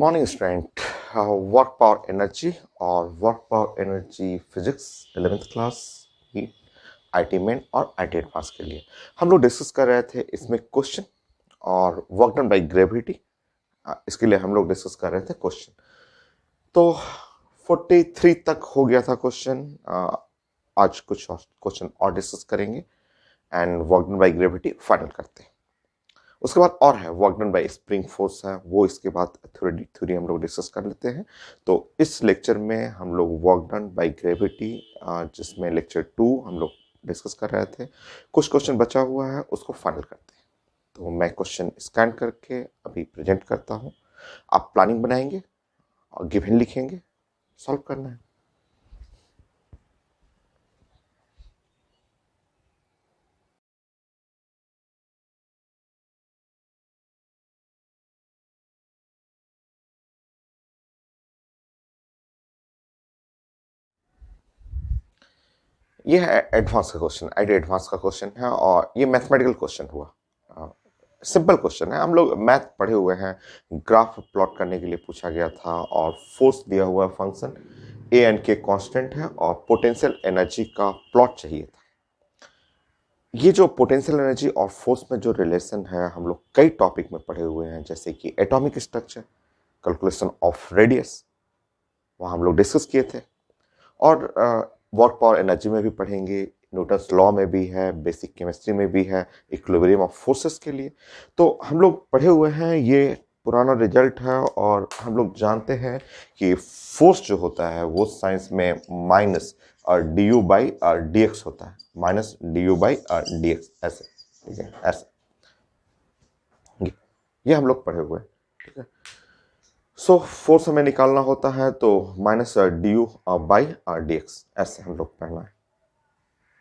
Morning student. Work power energy और work power energy physics 11th class की IT main और IT advance के लिए हम लोग डिस्कस कर रहे थे इसमें क्वेश्चन और वर्क डन बाय ग्रेविटी। इसके लिए हम लोग डिस्कस कर रहे थे क्वेश्चन। तो 43 तक हो गया था क्वेश्चन। आज कुछ क्वेश्चन और डिस्कस करेंगे and work done by gravity final करते हैं। उसके बाद और है work done bye spring force है, वो इसके बाद थ्योरी हम लोग डिस्कस कर लेते हैं। तो इस लेक्चर में हम लोग वर्क डन बाय ग्रेविटी, जिसमें लेक्चर 2 हम लोग डिस्कस कर रहे थे, कुछ क्वेश्चन बचा हुआ है उसको फाइनल करते हैं। तो मैं क्वेश्चन स्कैन करके अभी प्रेजेंट करता हूँ, आप प्लानिंग बनाएंगे और गिवन लिखेंगे, सॉल्व करना है। ये है एडवांस का क्वेश्चन, आईटी एडवांस का क्वेश्चन है और ये मैथमेटिकल क्वेश्चन हुआ। सिंपल क्वेश्चन है, हम लोग मैथ पढ़े हुए हैं। ग्राफ प्लॉट करने के लिए पूछा गया था और फोर्स दिया हुआ फंक्शन ए एन के कांस्टेंट है और पोटेंशियल एनर्जी का प्लॉट चाहिए था। ये जो पोटेंशियल एनर्जी और फोर्स में जो रिलेशन है हम लोग कई टॉपिक में पढ़े हुए हैं, जैसे कि atomic structure, calculation of radius, वहाँ हम लोग डिस्कस किए थे। और वर्क पावर एनर्जी में भी पढ़ेंगे, न्यूटन्स लॉ में भी है, बेसिक केमिस्ट्री में भी है, इक्विलिब्रियम ऑफ फोर्सेस के लिए। तो हम लोग पढ़े हुए हैं, ये पुराना रिजल्ट है और हम लोग जानते हैं कि फोर्स जो होता है वो साइंस में माइनस और D u by d x होता है, minus d u by d x, ऐसे, ठीक है, ऐसे ये हम लोग पढ़े हुए हैं, ठीक है। सो फोर्स हमें निकालना होता है तो minus d u by d x, ऐसे हम लोग पढ़ना है,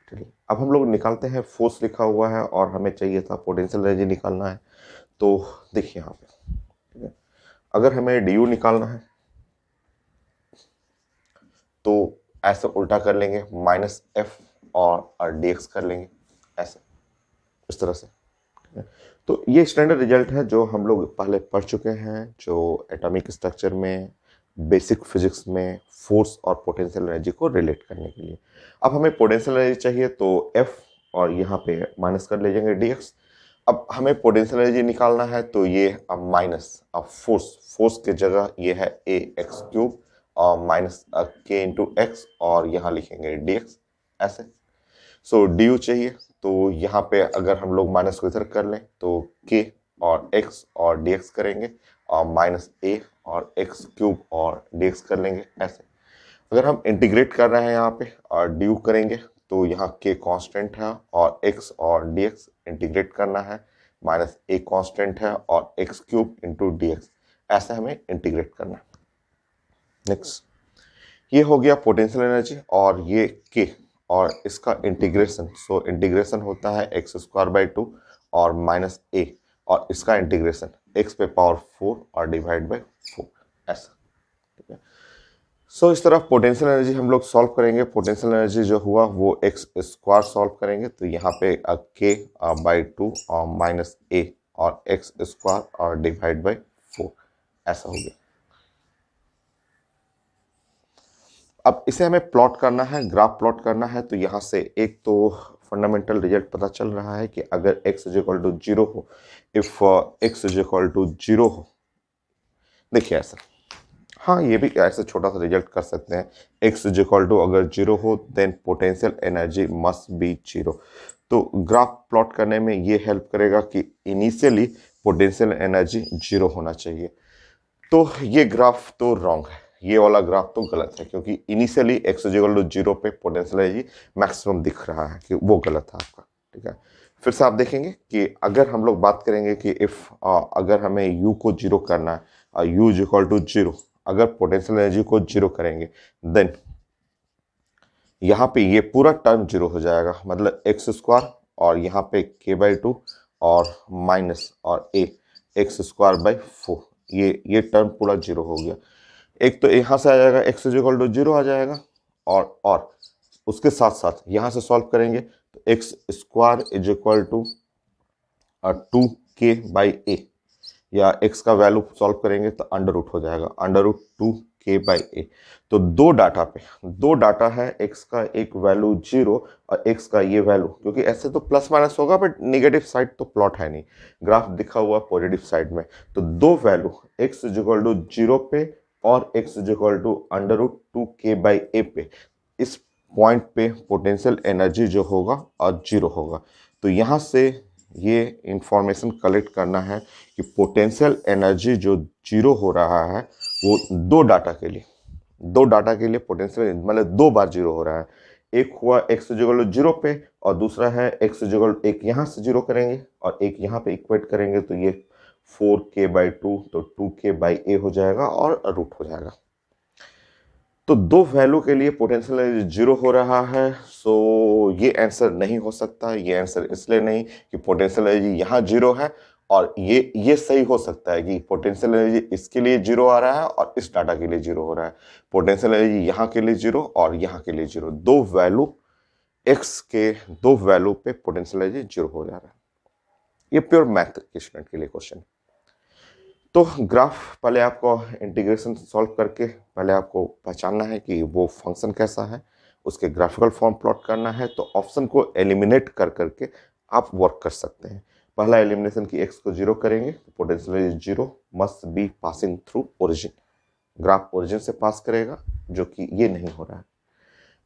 ठीक है। अब हम लोग निकालते हैं, फोर्स लिखा हुआ है और हमें चाहिए था पोटेंशियल एनर्जी निकालना है। तो देखिए यहाँ पे, ठीक है, अगर हमें डी यू निकालना है तो ऐसे उल्टा कर लेंगे, माइनस एफ और डी एक्स कर लेंगे, ऐसे, इस तरह से। तो ये स्टैंडर्ड रिजल्ट है जो हम लोग पहले पढ़ चुके हैं, जो एटॉमिक स्ट्रक्चर में, बेसिक फिजिक्स में फोर्स और पोटेंशियल एनर्जी को रिलेट करने के लिए। अब हमें पोटेंशियल एनर्जी चाहिए तो एफ और यहाँ पे माइनस कर ले जाएंगे डी एक्स। अब हमें पोटेंशियल एनर्जी निकालना है तो ये अब माइनस, अब फोर्स की जगह ये है ए एक्स क्यूब और माइनस के इंटू एक्स और यहाँ लिखेंगे डी एक्स, ऐसे। सो डी यू चाहिए तो यहाँ पे अगर हम लोग माइनस को इधर कर लें तो के और एक्स और डी एक्स करेंगे और माइनस ए और एक्स क्यूब और डी एक्स कर लेंगे, ऐसे। अगर हम इंटीग्रेट कर रहे हैं यहाँ पे और डी यू करेंगे तो यहाँ के कांस्टेंट है और एक्स और डी एक्स इंटीग्रेट करना है, माइनस ए कांस्टेंट है और x cube into d x, ऐसे हमें इंटीग्रेट करना है। नेक्स्ट, ये हो गया पोटेंशियल एनर्जी और ये के और इसका इंटीग्रेशन। सो इंटीग्रेशन होता है एक्स स्क्वायर बाई 2 और माइनस ए और इसका इंटीग्रेशन एक्स पे पावर 4 और डिवाइड बाई 4, ऐसा, ठीक है। सो इस तरह पोटेंशियल एनर्जी हम लोग सॉल्व करेंगे। पोटेंशियल एनर्जी जो हुआ वो एक्स स्क्वायर सॉल्व करेंगे तो यहाँ पे के बाई 2 और माइनस ए और एक्स स्क्वायर और डिवाइड बाई 4, ऐसा हो गया। अब इसे हमें प्लॉट करना है, ग्राफ प्लॉट करना है। तो यहाँ से एक तो फंडामेंटल रिजल्ट पता चल रहा है कि अगर x इज इक्वल टू 0 हो, if x is equal to 0 हो, देखिए ऐसा, हाँ ये भी ऐसे छोटा सा रिजल्ट कर सकते हैं, x इज इक्वल टू अगर 0 हो then potential energy must be 0। तो ग्राफ प्लॉट करने में ये हेल्प करेगा कि इनिशियली पोटेंशियल एनर्जी 0 होना चाहिए। तो ये ग्राफ तो रॉन्ग है, ये वाला ग्राफ तो गलत है, क्योंकि इनिशियली एक्स इक्वल टू 0 पे पोटेंशियल एनर्जी मैक्सिमम दिख रहा है, कि वो गलत है आपका, ठीक है। फिर से आप देखेंगे कि अगर हम लोग बात करेंगे कि इफ अगर हमें u को 0 करना है, u इज इक्वल टू 0, अगर पोटेंशियल एनर्जी को 0 करेंगे देन यहाँ पे ये पूरा टर्म 0 हो जाएगा, मतलब एक्स स्क्वायर और यहाँ पे k बाई 2 और माइनस और a एक्स स्क्वायर बाई 4, ये टर्म पूरा 0 हो गया। एक तो यहाँ से आ जाएगा x इज इक्वल टू 0 आ जाएगा और उसके साथ साथ यहाँ से सॉल्व करेंगे तो x square is equal to 2k by A, या x का वैल्यू सॉल्व करेंगे तो अंडर रूट हो जाएगा, अंडर रूट 2k/a। तो दो डाटा है, x का एक वैल्यू 0 और x का ये वैल्यू, क्योंकि ऐसे तो प्लस माइनस होगा बट नेगेटिव साइड तो प्लॉट है नहीं, ग्राफ दिखा हुआ पॉजिटिव साइड में। तो दो वैल्यू x इक्वल टू 0 पे और x equal to under root 2k/a पे, इस पॉइंट पे पोटेंशियल एनर्जी जो होगा और 0 होगा। तो यहाँ से ये इंफॉर्मेशन कलेक्ट करना है कि पोटेंशियल एनर्जी जो 0 हो रहा है वो दो डाटा के लिए पोटेंशियल मतलब 2 बार 0 हो रहा है। एक हुआ x इक्वल टू 0 पे और दूसरा है x इक्वल एक यहाँ से 0 करेंगे और एक यहाँ पे इक्वेट करेंगे, तो ये 4k/2, तो 2k/a हो जाएगा और रूट हो जाएगा। तो दो वैल्यू के लिए पोटेंशियल एनर्जी 0 हो रहा है, सो ये आंसर नहीं हो सकता। ये आंसर इसलिए नहीं कि पोटेंशियल एनर्जी यहाँ 0 है, और ये सही हो सकता है कि पोटेंशियल एनर्जी इसके लिए 0 आ रहा है और इस डाटा के लिए 0 हो रहा है। पोटेंशियल एनर्जी यहाँ के लिए 0 और यहाँ के लिए 0, दो वैल्यू x के दो वैल्यू पे पोटेंशियल एनर्जी 0 हो जा रहा है। ये प्योर मैथ के स्टूडेंट के लिए क्वेश्चन। तो ग्राफ पहले आपको इंटीग्रेशन सॉल्व करके पहले आपको पहचानना है कि वो फंक्शन कैसा है, उसके ग्राफिकल फॉर्म प्लॉट करना है। तो ऑप्शन को एलिमिनेट कर करके आप वर्क कर सकते हैं। पहला एलिमिनेशन की x को 0 करेंगे, potential 0 must be passing through origin, graph origin से पास करेगा, जो कि ये नहीं हो रहा है।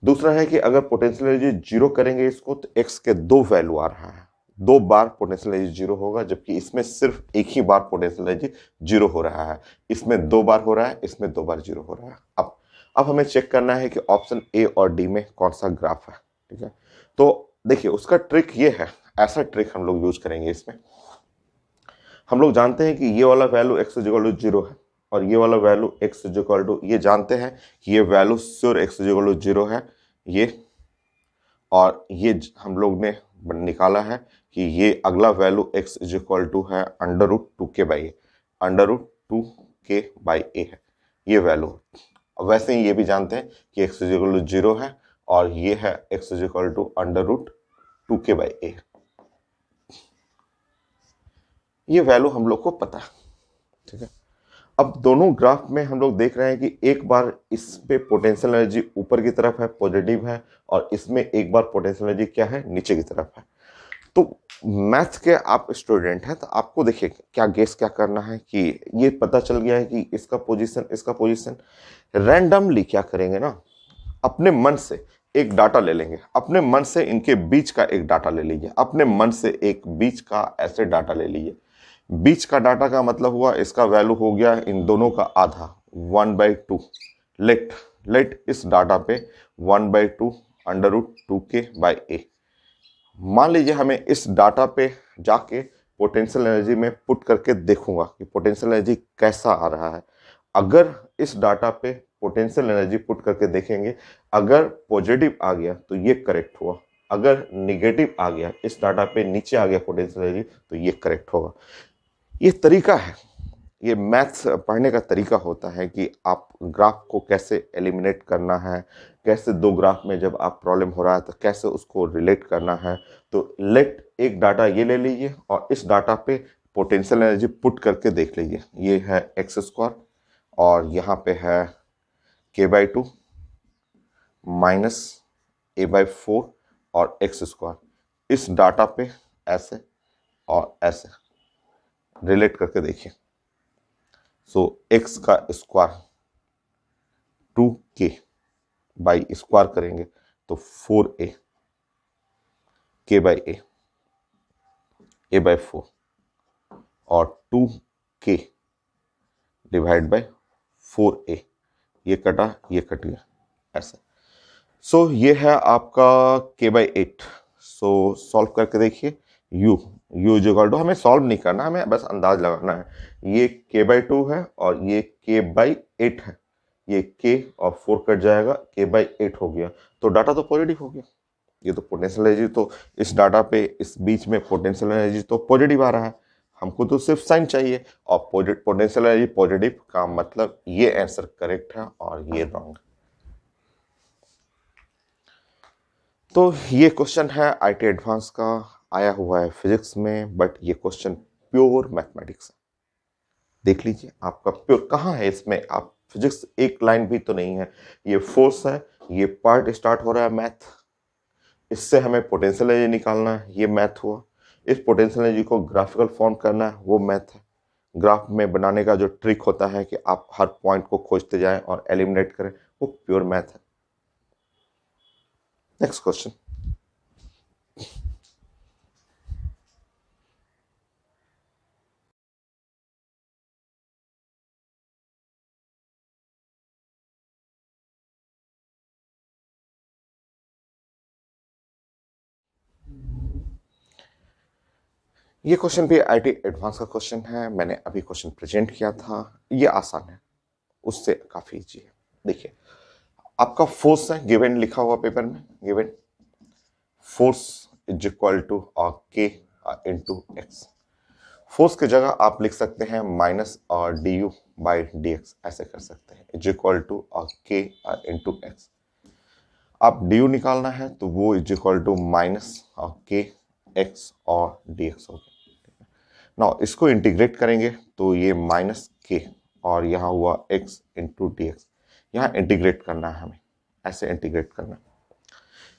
दूसरा है कि अगर पोटेंशियल एनर्जी 0 करेंगे इसको, तो x के दो वैल्यू आ रहा है, 2 बार पोटेंशियल एनर्जी 0 होगा, जबकि इसमें सिर्फ एक ही बार पोटेंशियल एनर्जी 0 हो रहा है। इसमें 2 बार हो रहा है, इसमें 2 बार 0 हो रहा है। अब हमें चेक करना है कि ऑप्शन ए और डी में कौन सा ग्राफ है। ठीक है, तो देखिए उसका ट्रिक ये है, ऐसा ट्रिक हम लोग यूज करेंगे इसमें। हम लोग जानते हैं कि ये वाला वैल्यू x इक्वल टू 0 है और ये वाला वैल्यू x इक्वल टू, ये जानते हैं कि ये value sure x equal to 0 है ये, और ये हम लोग ने निकाला है कि ये अगला वैल्यू x इक्वल टू है under root 2k/a, under root 2k/a है ये वैल्यू। वैसे ही ये भी जानते हैं कि x इक्वल टू 0 है और ये है x equal to under root 2k/a। ये वैल्यू हम लोग को पता है। ठीक है, अब दोनों ग्राफ में हम लोग देख रहे हैं कि एक बार इस पे पोटेंशियल एनर्जी ऊपर की तरफ है, पॉजिटिव है, और इसमें एक बार पोटेंशियल एनर्जी क्या है, नीचे की तरफ है। तो मैथ के आप स्टूडेंट हैं तो आपको देखिए क्या गेस क्या करना है कि ये पता चल गया है कि इसका पोजीशन रैंडमली क्या करेंगे ना, अपने मन से एक डाटा ले लेंगे, अपने मन से इनके बीच का एक डाटा ले लीजिए, अपने मन से एक बीच का ऐसे डाटा ले लीजिए। बीच का डाटा का मतलब हुआ इसका वैल्यू हो गया इन दोनों का आधा, 1/2। लेट इस डाटा पे 1/2 अंडर रूट 2k/a। मान लीजिए हमें इस डाटा पे जाके पोटेंशियल एनर्जी में पुट करके देखूंगा कि पोटेंशियल एनर्जी कैसा आ रहा है। अगर इस डाटा पे पोटेंशियल एनर्जी पुट करके देखेंगे, अगर पॉजिटिव आ गया तो ये करेक्ट हुआ, अगर निगेटिव आ गया, इस डाटा पे नीचे आ गया पोटेंशियल एनर्जी, तो ये करेक्ट होगा। ये तरीका है, ये मैथ्स पढ़ने का तरीका होता है कि आप ग्राफ को कैसे एलिमिनेट करना है, कैसे दो ग्राफ में जब आप प्रॉब्लम हो रहा है तो कैसे उसको रिलेट करना है। तो लेट एक डाटा ये ले लीजिए और इस डाटा पे पोटेंशियल एनर्जी पुट करके देख लीजिए। ये है x² और यहाँ पे है k/2 माइनस a/4 और x²। इस डाटा पे ऐसे और ऐसे रिलेट करके देखिए। सो x का स्क्वायर 2k बाई स्क्वायर करेंगे तो 4a, k/a, a/4 और 2k डिवाइड बाई 4a, ये कटा ये कट गया ऐसे। सो ये है आपका k/8। सो सॉल्व करके देखिए, u इक्वल टू, हमें सॉल्व नहीं करना, हमें बस अंदाज लगाना है। ये k/2 है और ये k/8 है, ये k और 4 कट जाएगा, k/8 हो गया। तो डाटा तो पॉजिटिव हो गया। ये तो पोटेंशियल एनर्जी, तो इस डाटा पे इस बीच में पोटेंशियल एनर्जी तो पॉजिटिव आ रहा है, हमको तो सिर्फ साइन चाहिए, और पोटेंशियल एनर्जी पॉजिटिव का मतलब ये आंसर करेक्ट है और ये रॉन्ग। तो ये क्वेश्चन है IIT एडवांस का, आया हुआ है फिजिक्स में, बट ये क्वेश्चन प्योर मैथमेटिक्स है। देख लीजिए आपका प्योर कहाँ है इसमें, आप फिजिक्स एक लाइन भी तो नहीं है, ये फोर्स है, ये पार्ट स्टार्ट हो रहा है मैथ, इससे हमें पोटेंशियल एनर्जी निकालना है, ये मैथ हुआ, इस पोटेंशियल एनर्जी को ग्राफिकल फॉर्म करना है, वो मैथ है। ग्राफ में बनाने का जो ट्रिक होता है कि आप हर पॉइंट को खोजते जाएं और एलिमिनेट करें, वो प्योर मैथ है। Next question. ये क्वेश्चन भी आईटी एडवांस का क्वेश्चन है, मैंने अभी क्वेश्चन प्रेजेंट किया था, ये आसान है, उससे काफी इजी है। देखिए आपका फोर्स है गिवन, लिखा हुआ पेपर में given force is equal to k into x. Force की जगह आप लिख सकते हैं minus d u by d x, ऐसे कर सकते हैं, is equal to k into x. आप डी यू निकालना है तो वो is equal to minus k x और डी एक्स हो गया। ना इसको इंटीग्रेट करेंगे तो ये माइनस के और यहाँ हुआ एक्स इंटू डी एक्स, यहाँ इंटीग्रेट करना है हमें, ऐसे इंटीग्रेट करना है।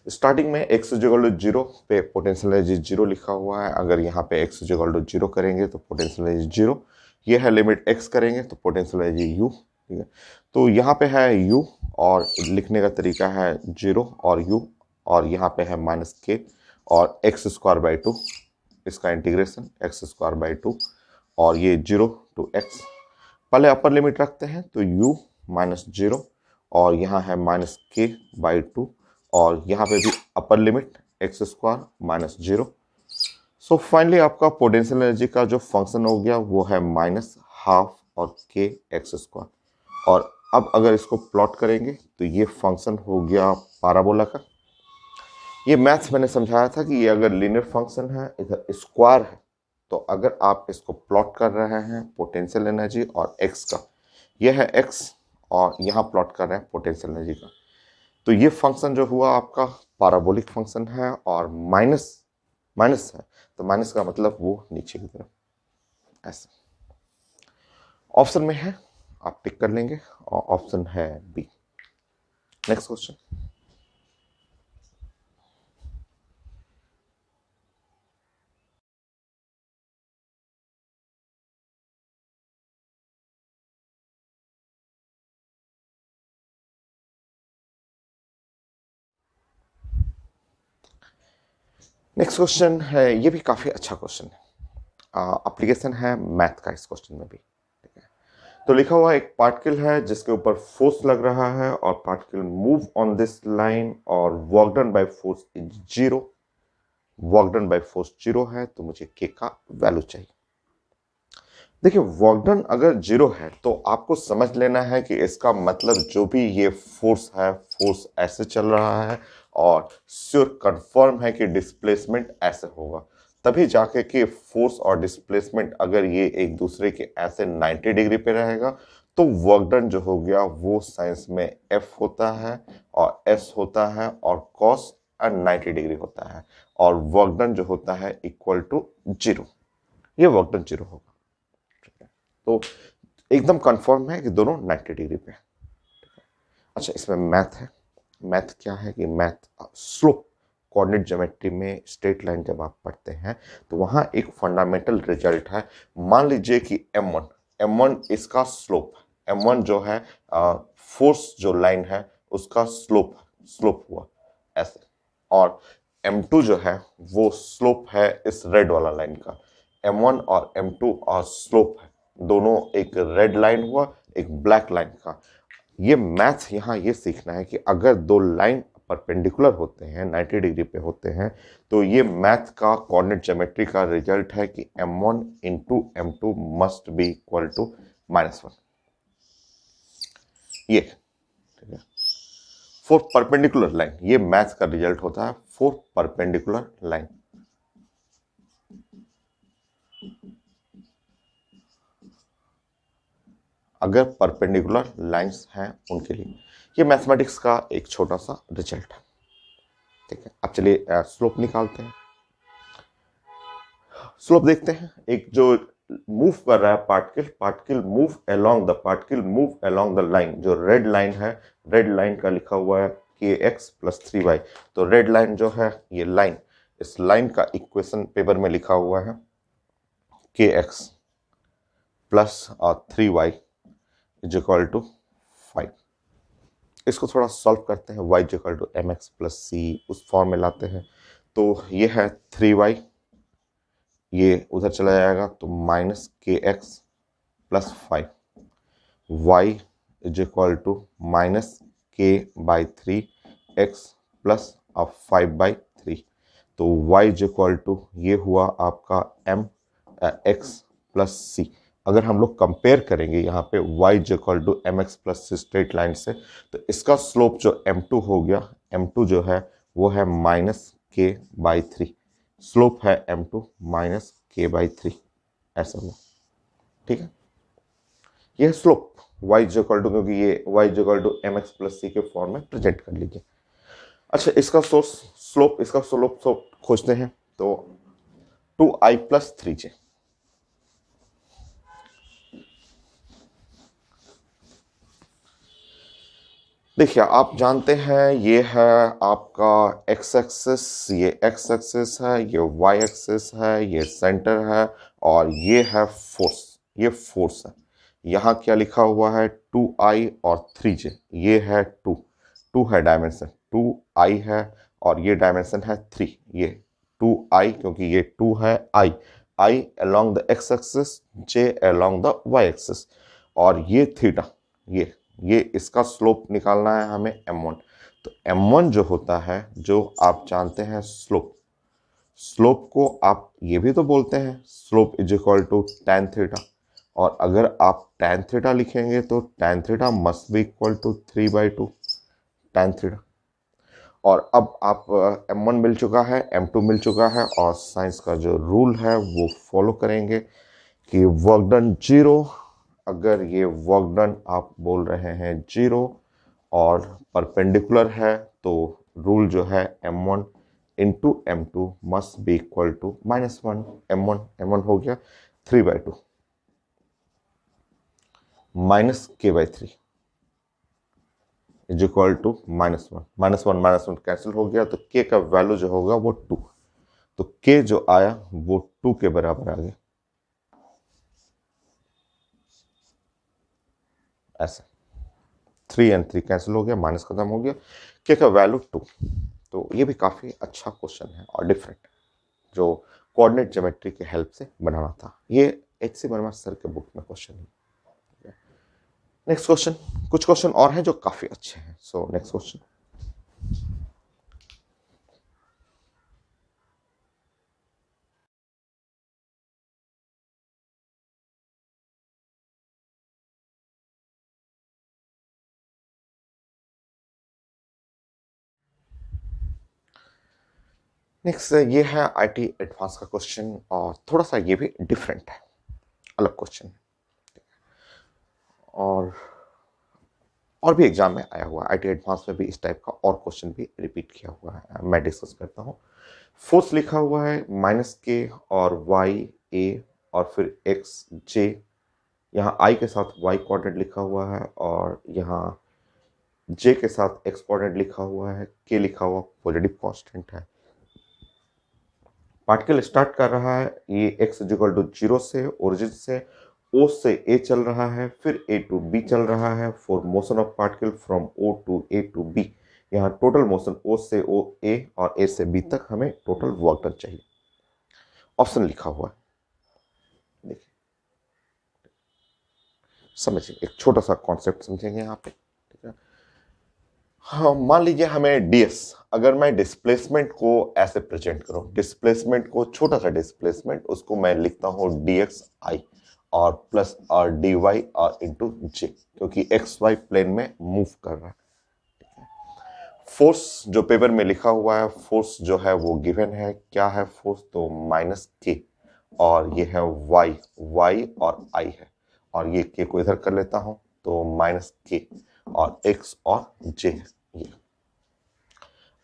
स्टार्टिंग में x इक्वल टू जीरो पे पोटेंशियल एनर्जी जीरो लिखा हुआ है, अगर यहाँ पे x इक्वल टू जीरो करेंगे तो पोटेंशियल एनर्जी जीरो, ये है लिमिट x करेंगे तो पोटेंशियल एनर्जी u, ठीक है। तो यहाँ पे है u और लिखने का तरीका है जीरो और u, और यहाँ पे है माइनस के और एक्स स्क्वायर बाई टू, इसका integration x square by two और ये जीरो टू एक्स। पहले अपर लिमिट रखते हैं तो u माइनस जीरो और यहाँ है माइनस के बाई टू और यहाँ पे भी upper limit x square minus zero. So finally आपका पोटेंशियल एनर्जी का जो फंक्शन हो गया वो है माइनस हाफ और के एक्स स्क्वायर। और अब अगर इसको प्लॉट करेंगे तो ये फंक्शन हो गया पैराबोला का। ये मैथ्स मैंने समझाया था कि ये अगर लीनियर फंक्शन है, इधर स्क्वायर है, तो अगर आप इसको प्लॉट कर रहे हैं पोटेंशियल एनर्जी और एक्स का, ये है एक्स और यहाँ प्लॉट कर रहे हैं पोटेंशियल एनर्जी का, तो ये फंक्शन जो हुआ आपका पैराबोलिक फंक्शन है और माइनस माइनस है, तो माइनस का मतलब वो नीचे की तरफ ऐसे ऑप्शन में है, आप टिक कर लेंगे और ऑप्शन है B. Next question. Next question है, ये भी काफी अच्छा क्वेश्चन है, एप्लीकेशन है मैथ का इस क्वेश्चन में भी, ठीक है। तो लिखा हुआ एक पार्टिकल है जिसके ऊपर फोर्स लग रहा है और particle move on this line और work done by force is zero, work done by force zero है, तो मुझे के का वैल्यू चाहिए। देखिए वर्क डन अगर जीरो है तो आपको समझ लेना है कि इसका मतलब जो भी ये फोर्स है, फोर्स ऐसे चल रहा है और श्योर कंफर्म है कि डिस्प्लेसमेंट ऐसे होगा, तभी जाके कि फोर्स और डिस्प्लेसमेंट अगर ये एक दूसरे के ऐसे 90 डिग्री पे रहेगा तो वर्क डन जो हो गया वो साइंस में एफ होता है और एस होता है और कॉस 90 डिग्री होता है और वर्क डन जो होता है इक्वल टू जीरो, ये वर्क डन जीरो होगा। तो एकदम कंफर्म है कि दोनों 90 डिग्री पे है। अच्छा इसमें मैथ है, मैथ क्या है कि मैथ स्लोप कोऑर्डिनेट ज्योमेट्री में स्ट्रेट लाइन जब आप पढ़ते हैं तो वहां एक फंडामेंटल रिजल्ट है। मान लीजिए कि m1 इसका स्लोप, m1 जो है फोर्स जो लाइन है उसका स्लोप हुआ ऐसे, और m2 जो है वो स्लोप है इस रेड वाला लाइन का, m1 और m2 और स्लोप है दोनों, एक रेड लाइन हुआ एक ब्लैक लाइन का। ये मैथ यहाँ ये सीखना है कि अगर दो लाइन परपेंडिकुलर होते हैं 90 डिग्री पे होते हैं तो ये मैथ का कोऑर्डिनेट ज्योमेट्री का रिजल्ट है कि m1 into m2 must be equal to -1। ये ठीक है फॉर परपेंडिकुलर लाइन, ये मैथ का रिजल्ट होता है फॉर परपेंडिकुलर लाइन। अगर परपेंडिकुलर लाइंस हैं उनके लिए, ये मैथमेटिक्स का एक छोटा सा रिजल्ट है, ठीक है। अब चलिए स्लोप निकालते हैं। स्लोप देखते हैं, एक जो मूव कर रहा है particle move along the line, जो रेड लाइन है, रेड लाइन का लिखा हुआ है kx प्लस 3y। तो रेड लाइन जो है ये लाइन, इस लाइन का इक्वेशन पेपर में लिखा हुआ है kx plus 3y is equal to 5। इसको थोड़ा सॉल्व करते हैं, y is equal to mx plus c उस फॉर्म में लाते हैं। तो ये है 3y, ये उधर चला जाएगा तो minus kx plus 5, y is equal to minus k by 3 x plus 5/3। तो y इज इक्वल टू ये हुआ आपका m x प्लस c। अगर हम लोग कंपेयर करेंगे यहाँ पे y is equal to m x plus c straight line से, तो इसका स्लोप जो m2 हो गया, m2 जो है वो है माइनस k/3। स्लोप है m2 माइनस k/3, ऐसा हुआ। ठीक है, यह slope y is equal to, क्योंकि ये y is equal to m x plus c के फॉर्म में प्रेजेंट कर लीजिए। अच्छा, इसका स्लोप खोजते हैं, तो 2i प्लस 3j। देखिए, आप जानते हैं ये है आपका x एक्सिस, ये x एक्सिस है, ये y एक्सिस है, ये सेंटर है, और ये है फोर्स, ये फोर्स है। यहाँ क्या लिखा हुआ है 2i और 3j, ये है 2 है डायमेंशन, 2i है और ये डायमेंशन है 3, ये 2i क्योंकि ये 2 है, i along the x axis, j along the y axis, और ये थीटा, ये इसका स्लोप निकालना है हमें m1। तो m1 जो होता है, जो आप जानते हैं स्लोप को आप ये भी तो बोलते हैं slope is equal to tan theta, और अगर आप tan थीटा लिखेंगे तो tan theta must be equal to 3/2 tan theta. और अब आप m1 मिल चुका है, m2 मिल चुका है, और साइंस का जो रूल है वो फॉलो करेंगे कि वर्क डन 0। अगर ये वर्क डन आप बोल रहे हैं 0 और परपेंडिकुलर है, तो रूल जो है m1 into m2 must be equal to -1। m1 हो गया 3/2 minus k/3 is equal to -1 cancel हो गया, तो k का वैल्यू जो होगा वो 2। तो k जो आया वो 2 के बराबर आ गया, ऐसा 3 और 3 कैंसिल हो गया, माइनस खत्म हो गया, k का वैल्यू 2। तो ये भी काफ़ी अच्छा क्वेश्चन है और डिफरेंट, जो कोऑर्डिनेट ज्योमेट्री के हेल्प से बनाना था। ये HC वर्मा सर के बुक में क्वेश्चन है। नेक्स्ट क्वेश्चन, कुछ क्वेश्चन और हैं जो काफ़ी अच्छे हैं। सो नेक्स्ट क्वेश्चन, नेक्स्ट ये है IT एडवांस का क्वेश्चन, और थोड़ा सा ये भी डिफरेंट है, अलग क्वेश्चन है, और भी एग्जाम में आया हुआ है। IT एडवांस में भी इस टाइप का और क्वेश्चन भी रिपीट किया हुआ है, मैं डिस्कस करता हूँ। फोर्स लिखा हुआ है -k और y a और फिर x j, यहाँ i के साथ y कोऑर्डिनेट लिखा हुआ है, और यहाँ j के साथ x कोऑर्डिनेट लिखा हुआ है, k लिखा हुआ पॉजिटिव कांस्टेंट है। पार्टिकल स्टार्ट कर रहा है ये x इक्वल टू 0 से, ओरिजिन से O से A चल रहा है, फिर A टू B चल रहा है for motion of particle from O to A to B। यहाँ टोटल मोशन O से O A और A से B तक हमें टोटल वर्क डन चाहिए। ऑप्शन लिखा हुआ है, देखिए समझिए, एक छोटा सा कॉन्सेप्ट समझेंगे यहाँ पे, ठीक है। हाँ, मान लीजिए हमें ds, अगर मैं डिस्प्लेसमेंट को ऐसे प्रेजेंट करूं, डिस्प्लेसमेंट को, छोटा सा डिस्प्लेसमेंट, उसको मैं लिखता हूं dxi और प्लस और dy और इंटू j, क्योंकि xy प्लेन में मूव कर रहा है। फोर्स जो पेपर में लिखा हुआ है, फोर्स जो है वो गिवन है, क्या है फोर्स, तो -k, और ये है y और i है, और ये k को इधर कर लेता हूं तो -k, और x और j है। ये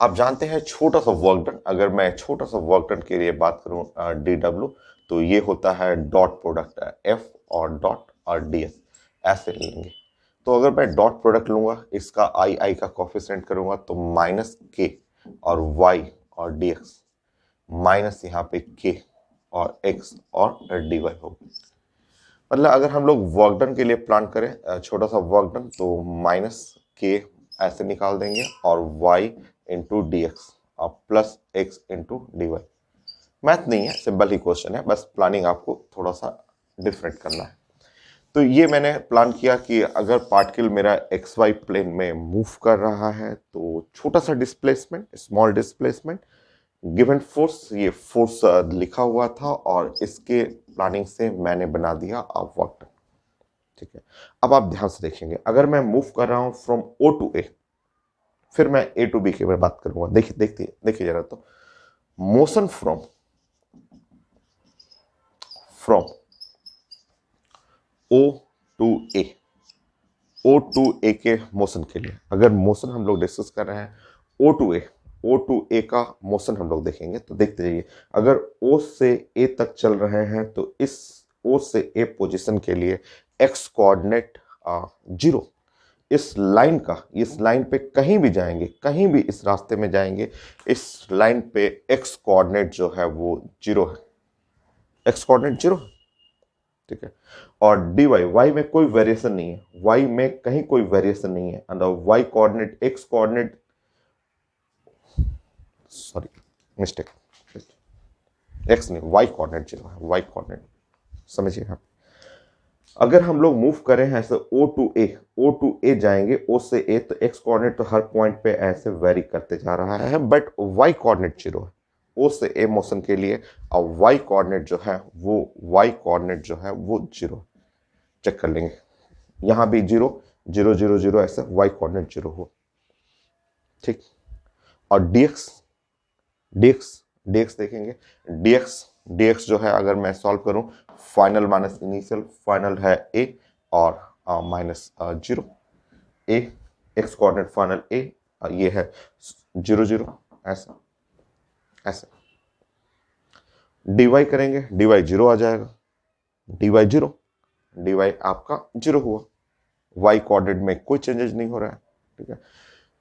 आप जानते हैं छोटा सा वर्क डन, अगर मैं छोटा सा वर्क डन के लिए बात करूं dw, तो ये होता है डॉट प्रोडक्ट एफ और डॉट और डी एस, ऐसे लेंगे। तो अगर मैं डॉट प्रोडक्ट लूंगा, इसका आई आई का कोफिशिएंट करूंगा तो माइनस के और वाई और डी एक्स माइनस यहाँ पे के और एक्स और डी वाई होगा। मतलब अगर हम लोग वर्क डन के लिए प्लान करें छोटा सा वर्क डन, तो माइनस के ऐसे निकाल देंगे और y इंटू डी एक्स और plus x into d y. Math नहीं है, सिंपल ही क्वेश्चन है, बस प्लानिंग आपको थोड़ा सा डिफरेंट करना है। तो ये मैंने प्लान किया कि अगर पार्टिकल मेरा एक्स वाई प्लेन में मूव कर रहा है तो छोटा सा displacement, small displacement, given force, ये फोर्स लिखा हुआ था और इसके प्लानिंग से मैंने बना दिया अब वर्क डन। ठीक है, अब आप ध्यान से देखेंगे, अगर मैं मूव कर रहा हूं फ्रॉम ओ टू ए, फिर मैं ए टू बी की बात करूंगा। देखिए जरा, तो motion from O to A, O to A के मोशन के लिए अगर मोशन हम लोग डिस्कस कर रहे हैं, ओ टू ए का मोशन हम लोग देखेंगे। तो देखते जाइए, अगर ओ से ए तक चल रहे हैं तो इस ओ से ए पोजीशन के लिए एक्स कोऑर्डिनेट 0, इस लाइन पे कहीं भी जाएंगे, कहीं भी इस रास्ते में जाएंगे, इस लाइन पे एक्स कोऑर्डिनेट जो है वो 0 है, एक्स कोऑर्डिनेट 0 है। ठीक है, और डी वाई, वाई में कोई वेरिएशन नहीं है, वाई में कहीं कोई वेरिएशन नहीं है, और y coordinate, x coordinate, sorry mistake, x नहीं, वाई कोऑर्डिनेट 0 है, वाई कोऑर्डिनेट समझिए। आप अगर हम लोग मूव करें हैं ऐसे ओ टू ए जाएंगे, ओ से ए, तो एक्स कोऑर्डिनेट तो हर पॉइंट पे ऐसे वेरी करते जा रहा है, बट वाई कोऑर्डिनेट 0 है ओ से ए मोशन के लिए, और वाई कोऑर्डिनेट जो है वो 0। चेक कर लेंगे, यहां भी 0 0 0 0 ऐसे वाई कोऑर्डिनेट 0 हो। ठीक, और dx देखेंगे, dx जो है अगर मैं सॉल्व करूं, फाइनल माइनस इनिशियल, फाइनल है a और minus 0, a x coordinate final a, ये है 0 0 ऐसा ऐसे। dy करेंगे, dy 0 आ जाएगा, dy आपका 0 हुआ, y कोऑर्डिनेट में कोई चेंजेस नहीं हो रहा है। ठीक है,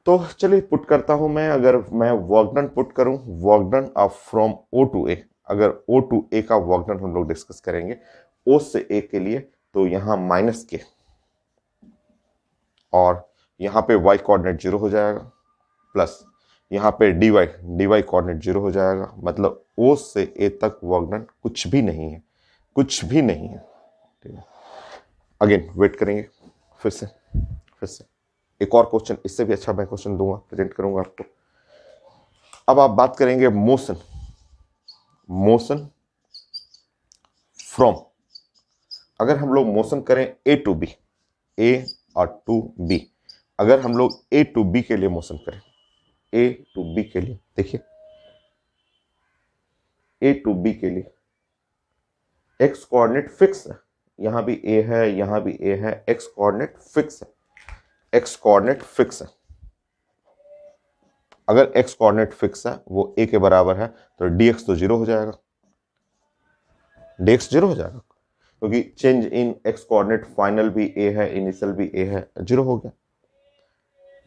तो चलिए पुट करता हूं मैं, अगर मैं वर्क डन पुट करूं, work done from O to A, अगर ओ टू ए का वर्क डन हम लोग डिस्कस करेंगे ओ से ए के लिए, तो यहां माइनस के और यहां पे y कोऑर्डिनेट 0 हो जाएगा, प्लस यहां पे dy कोऑर्डिनेट 0 हो जाएगा, मतलब ओ से ए तक वर्क डन कुछ भी नहीं है, कुछ भी नहीं है। ठीक है, अगेन वेट करेंगे, फिर से एक और क्वेश्चन, इससे भी अच्छा मैं क्वेश्चन दूंगा, प्रेजेंट करूंगा आपको। अब आप बात करेंगे मोशन फ्रॉम, अगर हम लोग मोशन करें ए टू बी, ए और टू बी, अगर हम लोग ए टू बी के लिए मोशन करें, ए टू बी के लिए, देखिए ए टू बी के लिए एक्स कोऑर्डिनेट फिक्स है, यहां भी ए है, यहां भी ए है, एक्स कोऑर्डिनेट फिक्स है, एक्स कोऑर्डिनेट फिक्स है। अगर एक्स कोऑर्डिनेट फिक्स है, वो ए के बराबर है, तो dx तो 0 हो जाएगा, dx 0 हो जाएगा, क्योंकि change in x coordinate, final भी ए है, इनिशियल भी ए है, 0 हो गया।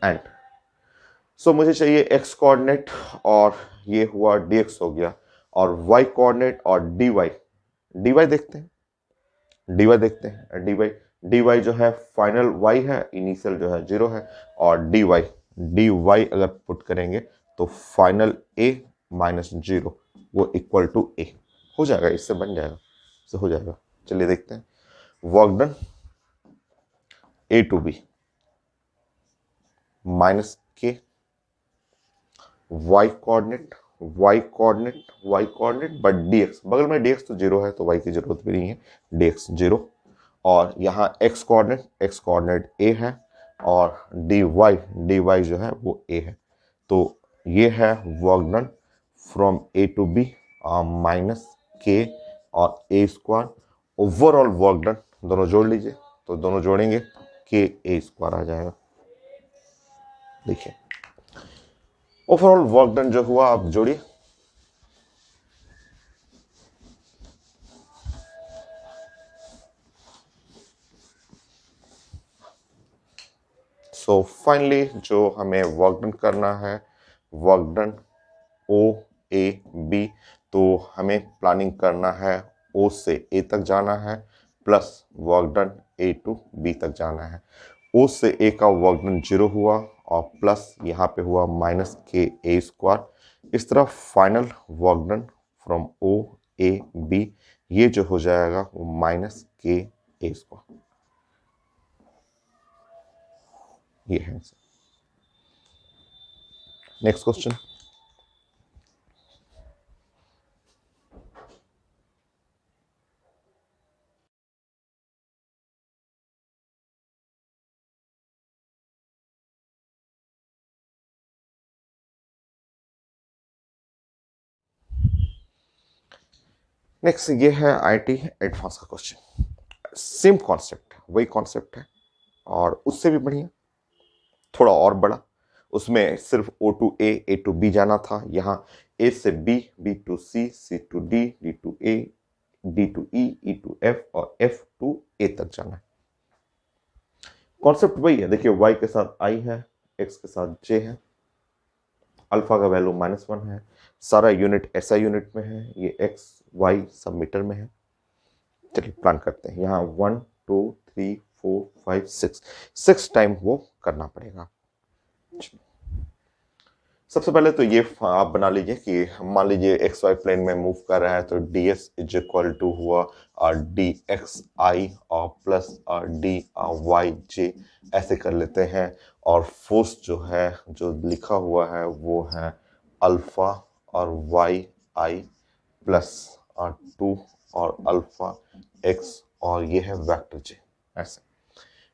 एंड सो मुझे चाहिए एक्स कोऑर्डिनेट, और ये हुआ dx हो गया, और y कोऑर्डिनेट और dy देखते हैं, dy जो है फाइनल y है, इनिशियल जो है 0 है, और dy अगर पुट करेंगे तो फाइनल a माइनस 0 वो इक्वल टू a हो जाएगा, इससे बन जाएगा, इससे हो जाएगा। चलिए देखते हैं, work done a to b minus k, y coordinate but dx, बगल में dx तो 0 है तो y की जरूरत भी नहीं है, dx 0, और यहाँ x कोऑर्डिनेट a है, और dy जो है वो a है। तो ये है work done from a to b minus k और a square, overall work done दोनों जोड़ लीजिए, तो दोनों जोड़ेंगे k a स्क्वायर आ जाएगा। देखिए ओवरऑल वर्क डन जो हुआ, आप जोड़िए, सो फाइनली जो हमें वर्क डन करना है, work done O A B, तो हमें प्लानिंग करना है ओ से ए तक जाना है plus work done A to B तक जाना है। ओ से ए का वर्क डन 0 हुआ और प्लस यहाँ पे हुआ माइनस के ए स्क्वायर। इस तरह final work done from O A B ये जो हो जाएगा वो माइनस के ए स्क्वायर। ये है नेक्स्ट क्वेश्चन। नेक्स्ट ये है आईटी एडवांस का क्वेश्चन। सेम कॉन्सेप्ट है, वही कॉन्सेप्ट है और उससे भी बढ़िया, थोड़ा और बड़ा। उसमें सिर्फ O to A to B जाना था, यहाँ ए से B, B to C, C to D, D to A, D to E to F और एफ टू ए तक जाना है। कॉन्सेप्ट वही है। देखिए y के साथ i है, x के साथ j है, अल्फा का वैल्यू -1 है, सारा यूनिट SI यूनिट में है, ये x y सब मीटर में है। चलिए प्लान करते हैं। यहाँ 1 2 3 4 5 6 टाइम वो करना पड़ेगा। सबसे पहले तो ये आप बना लीजिए कि मान लीजिए एक्स वाई प्लेन में मूव कर रहा है तो d s is equal to हुआ और डी एक्स आई और प्लस और डी वाई जे, ऐसे कर लेते हैं। और फोर्स जो है जो लिखा हुआ है वो है अल्फा और वाई आई प्लस और 2 और अल्फा एक्स और ये है वेक्टर जे। ऐसे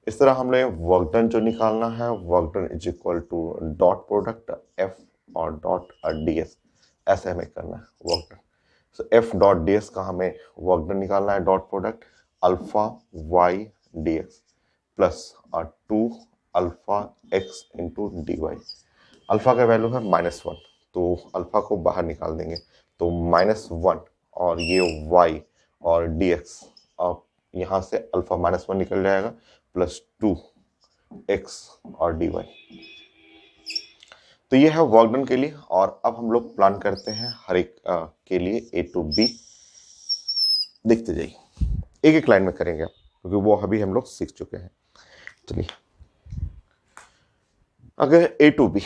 इस तरह हमने वर्क डन जो निकालना है, work done is equal to dot product F और डॉट डी एस, ऐसे हमें करना है work done. So F dot d s का हमें वर्क डन निकालना है, dot product alpha y d x plus 2 alpha x into d y. Alpha का वैल्यू है -1 तो अल्फा को बाहर निकाल देंगे तो -1 और ये y और dx, अब यहाँ से अल्फा -1 निकल जाएगा प्लस 2x और dy। तो ये है वर्क डन के लिए। और अब हम लोग प्लान करते हैं हर एक के लिए ए टू बी। देखते जाइए, एक एक लाइन में करेंगे आप, क्योंकि वो अभी हम लोग सीख चुके हैं। चलिए, अगर ए टू बी,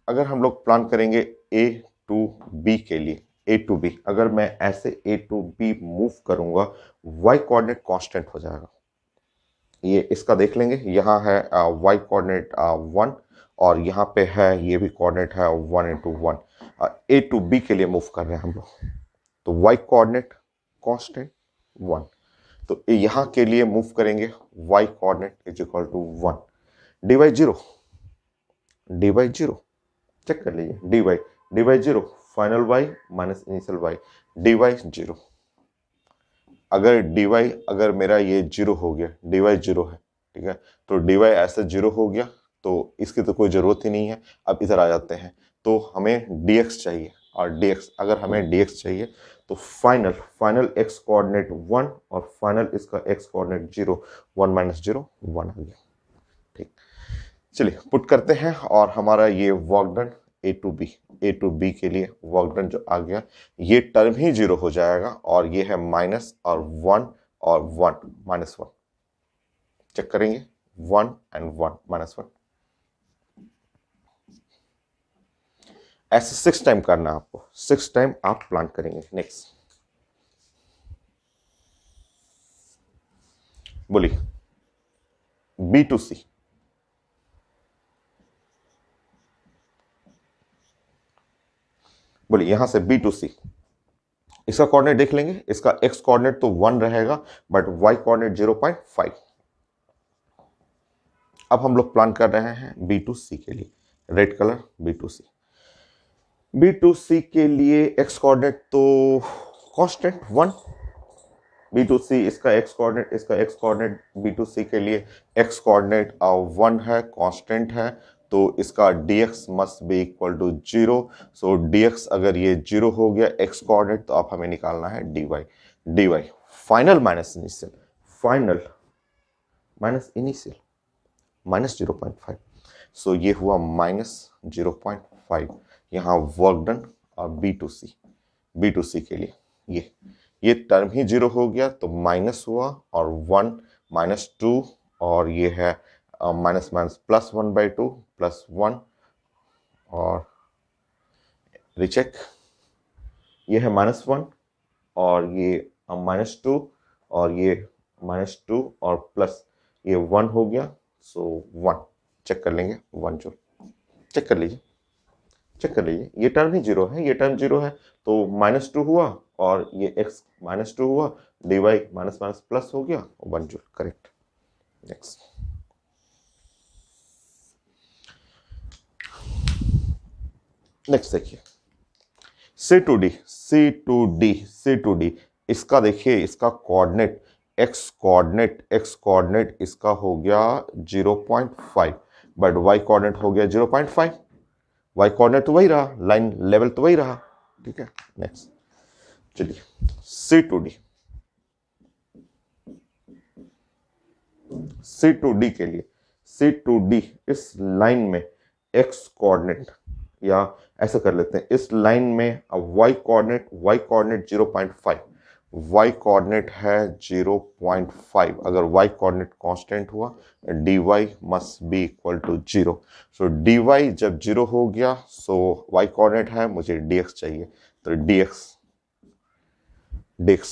अगर हम लोग प्लान करेंगे ए टू बी के लिए, ए टू बी अगर मैं ऐसे ए टू बी मूव करूंगा, वाई कोऑर्डिनेट कांस्टेंट हो जाएगा। ये इसका देख लेंगे, यहाँ है वाई कोऑर्डिनेट 1 और यहाँ पे है ये भी कोऑर्डिनेट है 1 इंटू 1। ए टू बी के लिए मूव कर रहे हैं हम लोग, तो वाई कोऑर्डिनेट कांस्टेंट 1। तो यहाँ के लिए मूव करेंगे y coordinate is equal to 1, d y 0, d y 0 check कर लीजिए, d y 0 final y minus initial y, d y 0। अगर डी वाई अगर मेरा ये 0 हो गया, डी वाई 0 है, ठीक है, तो डी वाई ऐसे 0 हो गया तो इसकी तो कोई ज़रूरत ही नहीं है। अब इधर आ जाते हैं, तो हमें डी एक्स चाहिए और डी एक्स, अगर हमें डी एक्स चाहिए तो फाइनल एक्स कोऑर्डिनेट 1 और फाइनल इसका एक्स कोऑर्डिनेट 0, 1 माइनस 0 1 आ गया। ठीक, चलिए पुट करते हैं और हमारा ये work done A to B के लिए वर्क डन जो आ गया, ये टर्म ही 0 हो जाएगा और ये है माइनस और 1 और 1 -1। चेक करेंगे 1 एंड 1 -1, ऐसे 6 टाइम करना है आपको, 6 टाइम आप प्लान करेंगे। नेक्स्ट बोलिए, बी टू सी, बोलिए यहां से बी टू सी, इसका कोऑर्डिनेट देख लेंगे। इसका एक्स कोऑर्डिनेट तो 1 रहेगा बट वाई कोऑर्डिनेट 0.5। अब हम लोग प्लान कर रहे हैं बी टू सी के लिए, red colour B to C. B to C के लिए एक्स कोऑर्डिनेट तो कांस्टेंट 1, बी टू सी इसका एक्स कोऑर्डिनेट, इसका x coordinate B to C के लिए एक्स कोऑर्डिनेट 1 है, कांस्टेंट है, तो इसका dx must be equal to 0। So dx अगर ये 0 हो गया एक्स कोऑर्डिनेट, तो आप हमें निकालना है dy final minus initial, final minus initial minus 0.5। सो ये हुआ -0.5। यहाँ वर्क डन और बी टू सी के लिए ये टर्म ही जीरो हो गया तो माइनस हुआ और 1 -2 और ये है माइनस माइनस +1/2 +1 और रिचेक, ये है -1 और ये -2 और ये -2 और प्लस ये 1 हो गया, सो 1 चेक कर लेंगे, 1 जो चेक कर लीजिए ये टर्म ही जीरो है, ये टर्म जीरो है तो -2 हुआ और ये x -2 हुआ, dy माइनस माइनस प्लस हो गया, 1 जूल, करेक्ट। नेक्स्ट देखिए C2D इसका देखिए, इसका कोऑर्डिनेट x कोऑर्डिनेट इसका हो गया 0.5 बट y कोऑर्डिनेट हो गया 0.5। y कोऑर्डिनेट तो वही रहा, लाइन लेवल तो वही रहा, ठीक है। नेक्स्ट चलिए C2D के लिए C2D इस लाइन में x कोऑर्डिनेट या ऐसा कर लेते हैं, इस लाइन में y कोऑर्डिनेट 0.5, y कोऑर्डिनेट है 0.5। अगर y कोऑर्डिनेट कांस्टेंट हुआ dy must be equal to 0। So dy जब 0 हो गया सो y कोऑर्डिनेट है, मुझे dx चाहिए, तो dx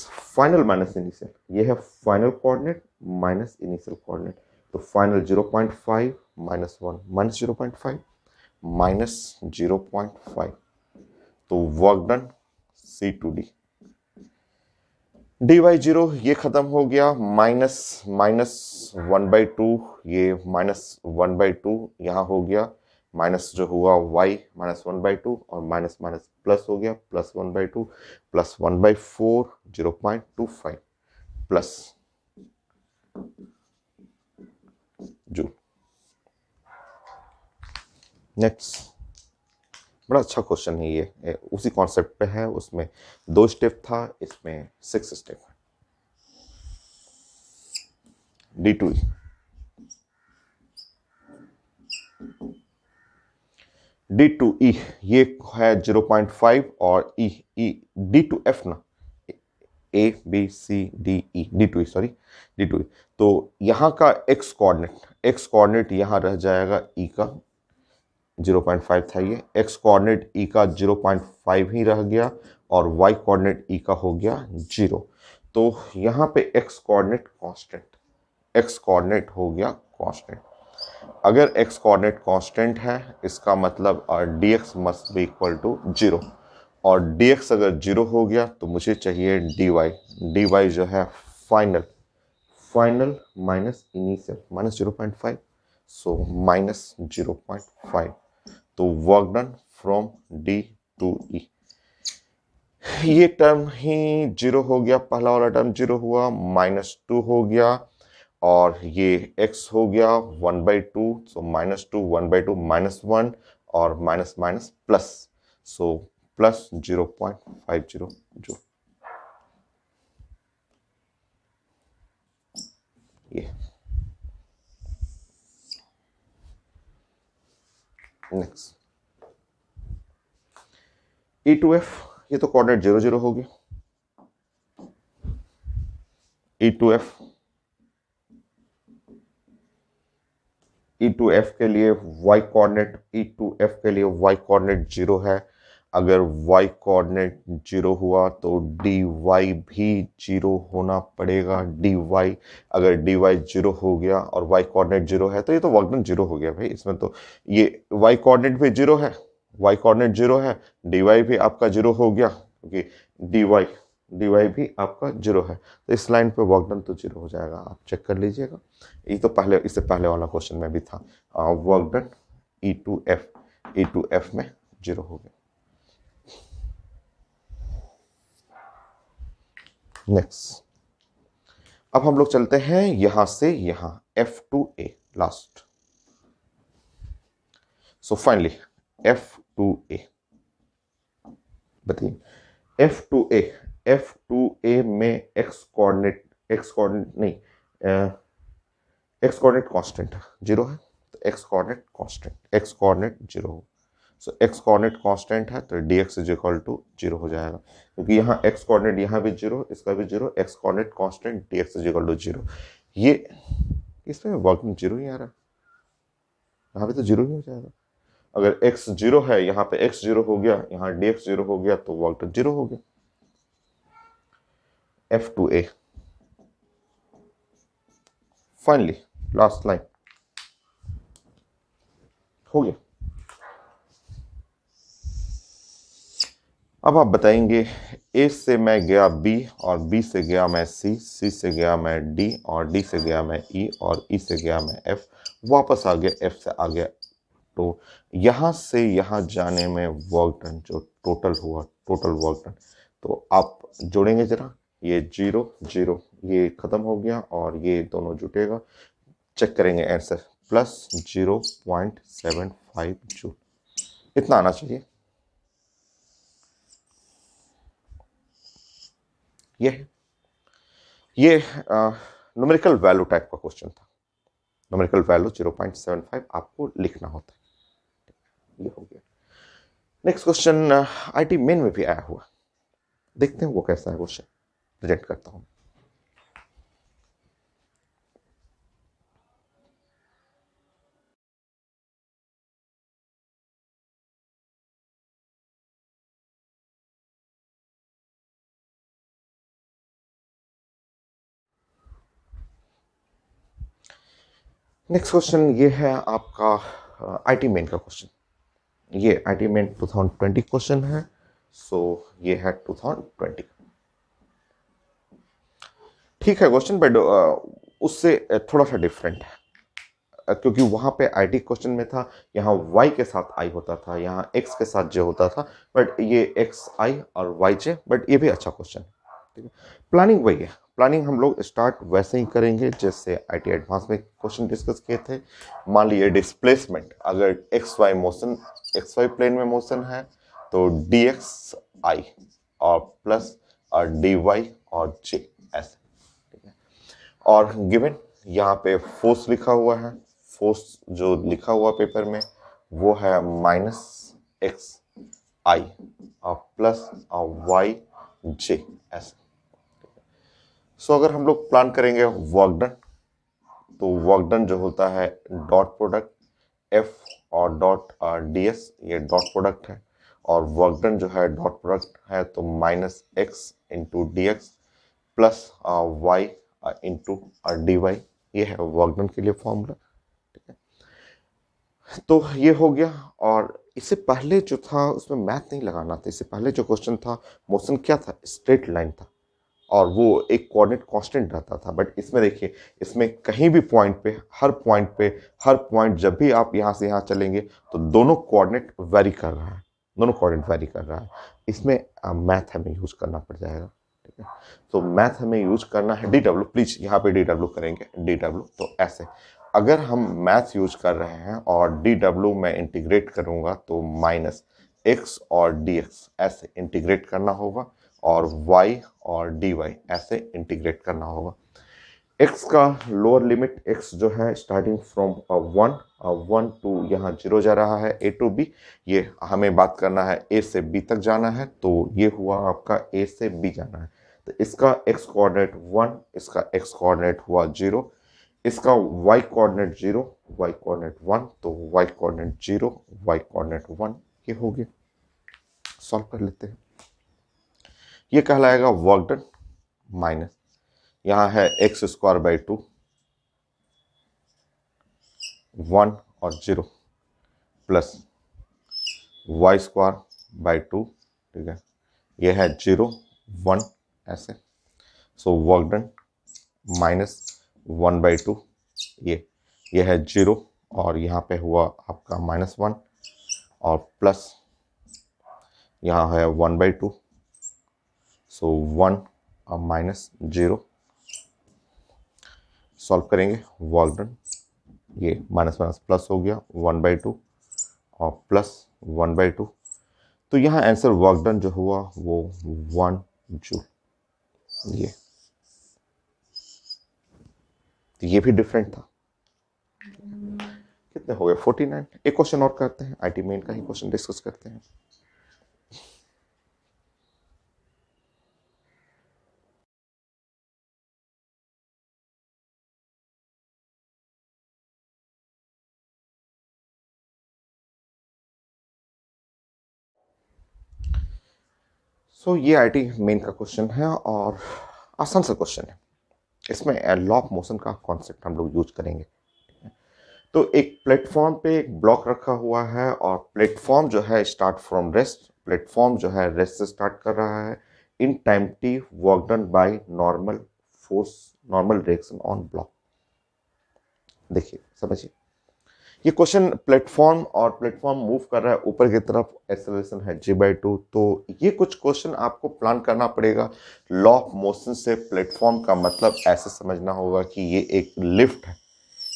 फाइनल माइनस इनिशियल, ये है final coordinate minus initial coordinate, तो फाइनल 0.5 -1 -0.5 -0.5, तो वर्क डन C2D। dy 0 ये खत्म हो गया, -1/2 ये -1/2 यहाँ हो गया, माइनस जो हुआ y -1/2 और माइनस माइनस प्लस हो गया, +1/2 +1/4 0.25 प्लस जूल। नेक्स्ट बड़ा अच्छा क्वेश्चन है ये, उसी कॉन्सेप्ट पे है, उसमें 2 स्टेप था, इसमें 6 स्टेप है। D2E ये है 0.5 और E D2F ना, ABCDE D2E सॉरी D2E, तो यहाँ का x कोऑर्डिनेट यहाँ रह जाएगा E का 0.5 था, ये x कोऑर्डिनेट E का 0.5 ही रह गया और y कोऑर्डिनेट E का हो गया 0। तो यहाँ पे x कोऑर्डिनेट हो गया कांस्टेंट। अगर x कोऑर्डिनेट कांस्टेंट है इसका मतलब dx must be equal to 0 और dx अगर 0 हो गया तो मुझे चाहिए dy जो है फाइनल माइनस इनिशियल -0.5, सो -0.5, तो वर्क डन फ्रॉम D2E। ये टर्म ही 0 हो गया, पहला वाला टर्म 0 हुआ, -2 हो गया और ये x हो गया 1/2, सो -2 1/2 -1 और minus minus plus, so plus 0.50 जो ये। नेक्स्ट E2F ये तो कोऑर्डिनेट 0 0 हो गया, E2F के लिए y कोऑर्डिनेट 0 है। अगर y कोऑर्डिनेट 0 हुआ तो dy भी 0 होना पड़ेगा, dy अगर dy 0 हो गया और y कोऑर्डिनेट 0 है तो ये तो वर्क डन 0 हो गया भाई, इसमें तो ये y कोऑर्डिनेट भी 0 है, dy भी आपका 0 हो गया क्योंकि dy भी आपका 0 है, तो इस लाइन पे वर्क डन तो 0 हो जाएगा, आप चेक कर लीजिएगा। ये तो इससे पहले वाला क्वेश्चन में भी था, वर्क डन E2F में 0 हो गया। नेक्स्ट अब हम लोग चलते हैं यहां से यहां F2A last. So finally F2A बताइए, F2A में x कोऑर्डिनेट कांस्टेंट 0 है, तो x coordinate constant, x coordinate 0 हो। सो एक्स कोऑर्डिनेट कांस्टेंट है तो dx इज इक्वल टू 0 हो जाएगा, क्योंकि यहाँ एक्स कोऑर्डिनेट यहाँ भी 0, इसका भी 0, x coordinate constant dx is equal to 0। ये इसमें वर्क 0 ही आ रहा है, यहाँ पे तो 0 ही हो जाएगा। अगर x 0 है, यहाँ पे x 0 हो गया, यहाँ dx 0 हो गया, तो वर्क 0 हो गया। F2A। फाइनली लास्ट लाइन हो गया। अब आप बताएंगे A से मैं गया B, और B से गया मैं C, C से गया मैं D, और D से गया मैं E, और E से गया मैं F, वापस आ गया F से आ गया। तो यहाँ से यहाँ जाने में वर्क डन जो टोटल हुआ, टोटल वर्क डन, तो आप जोड़ेंगे जरा, ये 0 0 ये खत्म हो गया और ये दोनों जुटेगा, चेक करेंगे आंसर, प्लस 0.75 जूल, इतना आना चाहिए। ये न्यूमेरिकल वैल्यू टाइप का क्वेश्चन था। न्यूमेरिकल वैल्यू 0.75 आपको लिखना होता है। ये हो गया। नेक्स्ट क्वेश्चन आईटी मेन में भी आया हुआ, देखते हैं वो कैसा है क्वेश्चन, प्रेजेंट करता हूं। नेक्स्ट क्वेश्चन ये है आपका आईटी मेन का क्वेश्चन। ये आईटी मेन 2020 क्वेश्चन है, सो ये है 2020। ठीक है क्वेश्चन, बट उससे थोड़ा सा डिफरेंट है, क्योंकि वहां पे आईटी क्वेश्चन में था, यहाँ y के साथ i होता था, यहाँ x के साथ j होता था, बट ये x i और y j, बट ये भी अच्छा क्वेश्चन है। ठीक है, प्लानिंग वही है, प्लानिंग हम लोग स्टार्ट वैसे ही करेंगे जैसे आईटी एडवांस में क्वेश्चन डिस्कस किए थे। मान लीजिए डिस्प्लेसमेंट, अगर x y motion, x y plane में मोशन है, तो डी एक्स आई और प्लस और डी वाई और जे ऐसे। ठीक है, और गिवन यहाँ पे फोर्स लिखा हुआ है, फोर्स जो लिखा हुआ पेपर में वो है -x i और प्लस y j ऐसे। सो अगर हम लोग प्लान करेंगे वर्क डन, तो वर्क डन जो होता है डॉट प्रोडक्ट f और डॉट ds, ये डॉट प्रोडक्ट है, और वर्क डन जो है डॉट प्रोडक्ट है, तो -x into d x plus y into d y, ये है वर्क डन के लिए फॉर्मूला। ठीक है, तो ये हो गया। और इससे पहले जो था उसमें मैथ नहीं लगाना था, इससे पहले जो क्वेश्चन था मोशन क्या था, स्ट्रेट लाइन था, और वो एक कोऑर्डिनेट कांस्टेंट रहता था। बट इसमें देखिए, इसमें कहीं भी पॉइंट पे, हर पॉइंट जब भी आप यहाँ से यहाँ चलेंगे तो दोनों कोऑर्डिनेट वेरी कर रहा है, दोनों कोऑर्डिनेट वेरी कर रहा है। इसमें मैथ हमें यूज करना पड़ जाएगा। ठीक है, तो मैथ हमें यूज करना है, डी डब्ल्यू, प्लीज यहाँ पे डी डब्ल्यू करेंगे, डी डब्ल्यू। तो ऐसे अगर हम मैथ यूज कर रहे हैं और डी डब्ल्यू में इंटीग्रेट करूंगा, तो -x और dx ऐसे इंटीग्रेट करना होगा, और y और dy ऐसे इंटीग्रेट करना होगा। x का लोअर लिमिट, x जो है स्टार्टिंग फ्रॉम 1 टू यहाँ 0 जा रहा है, a टू b, ये हमें बात करना है a से b तक जाना है, तो ये हुआ आपका a से b जाना है। तो इसका x कोऑर्डिनेट 1, इसका x कोऑर्डिनेट हुआ 0, इसका y कोऑर्डिनेट 0, y कोऑर्डिनेट 1, तो y कोऑर्डिनेट 0, y कोऑर्डिनेट 1, ये हो गया। सॉल्व कर लेते हैं। ये कहलाएगा वर्क डन माइनस, यहाँ है एक्स स्क्वायर बाई 2, 1 और 0, प्लस वाई स्क्वायर बाई 2। ठीक है, ये है 0 1 ऐसे। सो वर्क डन -1/2, ये है 0, और यहाँ पे हुआ आपका -1, और प्लस यहाँ है 1/2, सो 1 और -0। सॉल्व करेंगे, वर्क डन, ये माइनस माइनस प्लस हो गया 1/2 और प्लस 1/2, तो यहाँ आंसर वर्क डन जो हुआ वो 1 जूल। ये भी डिफरेंट था। कितने हो गए 49। एक क्वेश्चन और करते हैं, आईटी मेन का ही क्वेश्चन डिस्कस करते हैं। ये आईटी मेन का क्वेश्चन है और आसान सा क्वेश्चन है। इसमें लॉ ऑफ मोशन का कॉन्सेप्ट हम लोग यूज करेंगे। तो एक प्लेटफॉर्म पे एक ब्लॉक रखा हुआ है और प्लेटफॉर्म जो है स्टार्ट फ्रॉम रेस्ट, प्लेटफॉर्म जो है रेस्ट से स्टार्ट कर रहा है in time T work done by normal force, normal direction on block. देखिए समझिए, ये क्वेश्चन प्लेटफॉर्म और प्लेटफॉर्म मूव कर रहा है ऊपर की तरफ, एक्सेलरेशन है g/2। तो ये कुछ क्वेश्चन आपको प्लान करना पड़ेगा लॉ ऑफ मोशन से। प्लेटफॉर्म का मतलब ऐसे समझना होगा कि ये एक लिफ्ट है,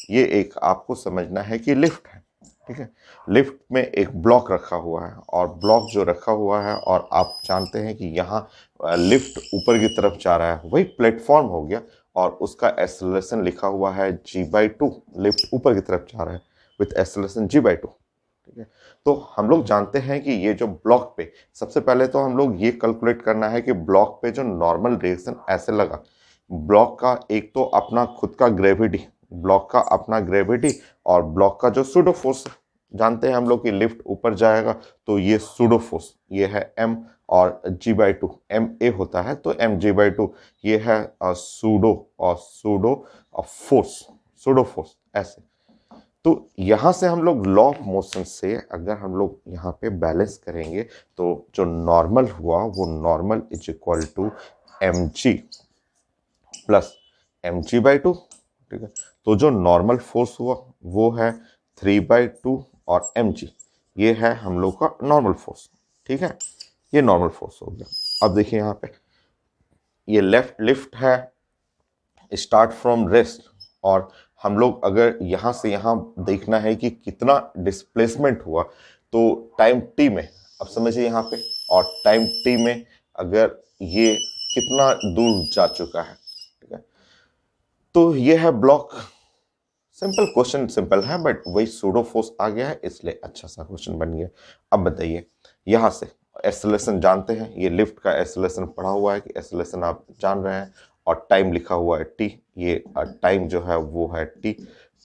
ये एक आपको समझना है कि लिफ्ट है, ठीक है। लिफ्ट में एक ब्लॉक रखा हुआ है और ब्लॉक जो रखा हुआ है और आप जानते हैं कि यहाँ लिफ्ट ऊपर की तरफ जा रहा है, वही प्लेटफॉर्म हो गया और उसका एक्सेलरेशन लिखा हुआ है g/2। लिफ्ट ऊपर की तरफ जा रहा है विथ एक्सेलरेशन g/2, ठीक है। तो हम लोग जानते हैं कि ये जो ब्लॉक पे, सबसे पहले तो हम लोग ये कैलकुलेट करना है कि ब्लॉक पे जो नॉर्मल डायरेक्शन ऐसे लगा, ब्लॉक का एक तो अपना खुद का ग्रेविटी, ब्लॉक का अपना ग्रेविटी और ब्लॉक का जो सूडो फोर्स जानते हैं हम लोग कि लिफ्ट ऊपर जाएगा तो ये सूडो फोर्स, ये है m और g/2, एम ए होता है तो mg/2, ये है सूडो और सूडो फोर्स, सूडो फोर्स ऐसे। तो यहां से हम लोग लॉ ऑफ मोशन से अगर हम लोग यहाँ पे बैलेंस करेंगे तो जो नॉर्मल हुआ वो normal is equal to mg plus mg/2, ठीक है। तो जो नॉर्मल फोर्स हुआ वो है 3/2 और mg, ये है हम लोग का नॉर्मल फोर्स, ठीक है। ये नॉर्मल फोर्स हो गया। अब देखिए यहाँ पे ये लेफ्ट लिफ्ट है स्टार्ट फ्रॉम रेस्ट और हम लोग अगर यहाँ से यहाँ देखना है कि कितना डिस्प्लेसमेंट हुआ तो टाइम टी में, अब समझिए यहाँ पे, और टाइम टी में अगर ये कितना दूर जा चुका है, ठीक है। तो ये है ब्लॉक। सिंपल क्वेश्चन, सिंपल है बट वही सूडो फोर्स आ गया है इसलिए अच्छा सा क्वेश्चन बन गया। अब बताइए यहाँ से एक्सेलरेशन जानते हैं, ये लिफ्ट का एक्सेलरेशन पढ़ा हुआ है कि एक्सेलरेशन आप जान रहे हैं और टाइम लिखा हुआ है टी, ये टाइम जो है वो है टी।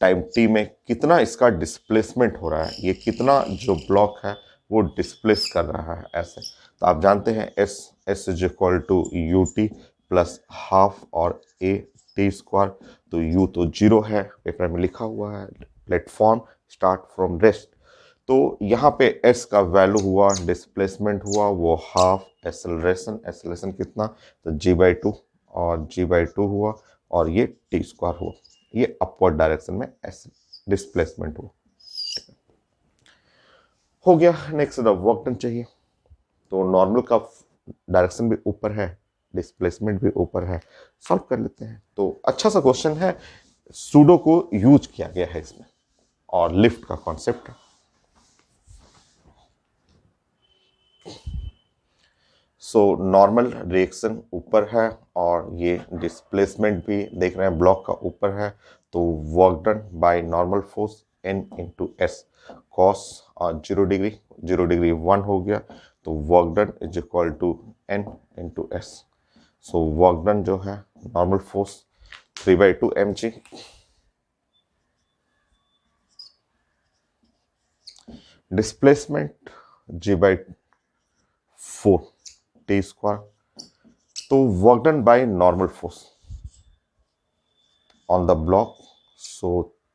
टाइम टी में कितना इसका डिस्प्लेसमेंट हो रहा है, ये कितना जो ब्लॉक है वो डिस्प्लेस कर रहा है ऐसे। तो आप जानते हैं S S is equal to u t plus half और ए टी स्क्वायर। तो यू तो जीरो है, पेपर में लिखा हुआ है, प्लेटफॉर्म स्टार्ट फ्रॉम रेस्ट। तो यहाँ पे एस का वैल्यू हुआ, डिस्प्लेसमेंट हुआ वो हाफ, एक्सेलरेशन, एक्सेलरेशन कितना तो g/2 और g/2 हुआ और ये टी स्क्वायर हुआ, ये अपवर्ड डायरेक्शन में डिस्प्लेसमेंट हुआ, हो गया। नेक्स्ट वर्क डन चाहिए, तो नॉर्मल का डायरेक्शन भी ऊपर है, डिस्प्लेसमेंट भी ऊपर है, सॉल्व कर लेते हैं। तो अच्छा सा क्वेश्चन है, सूडो को यूज किया गया है इसमें और लिफ्ट का कॉन्सेप्ट है। नॉर्मल रिएक्शन ऊपर है और ये डिस्प्लेसमेंट भी देख रहे हैं ब्लॉक का ऊपर है। तो work done by normal force n into S, cos 0 degree, 0 degree 1 हो गया तो work done is equal to n into S. Work done जो है normal force 3/2 mg, displacement g/4 T square. तो work done by normal force on the block,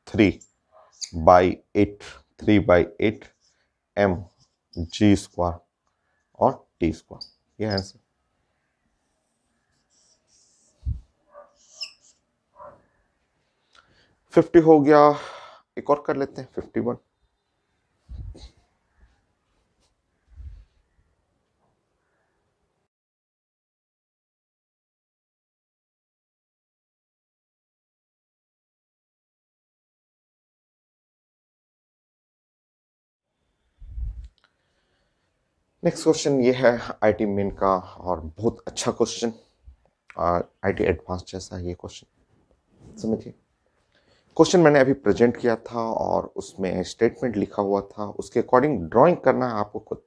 3/8, 3/8 m g square और T square, ये answer. Fifty हो गया, एक और कर लेते हैं 51। नेक्स्ट क्वेश्चन ये है आईटी मेन का और बहुत अच्छा क्वेश्चन, आईटी एडवांस जैसा ये क्वेश्चन। समझिए क्वेश्चन मैंने अभी प्रेजेंट किया था और उसमें स्टेटमेंट लिखा हुआ था, उसके अकॉर्डिंग ड्राइंग करना है आपको खुद।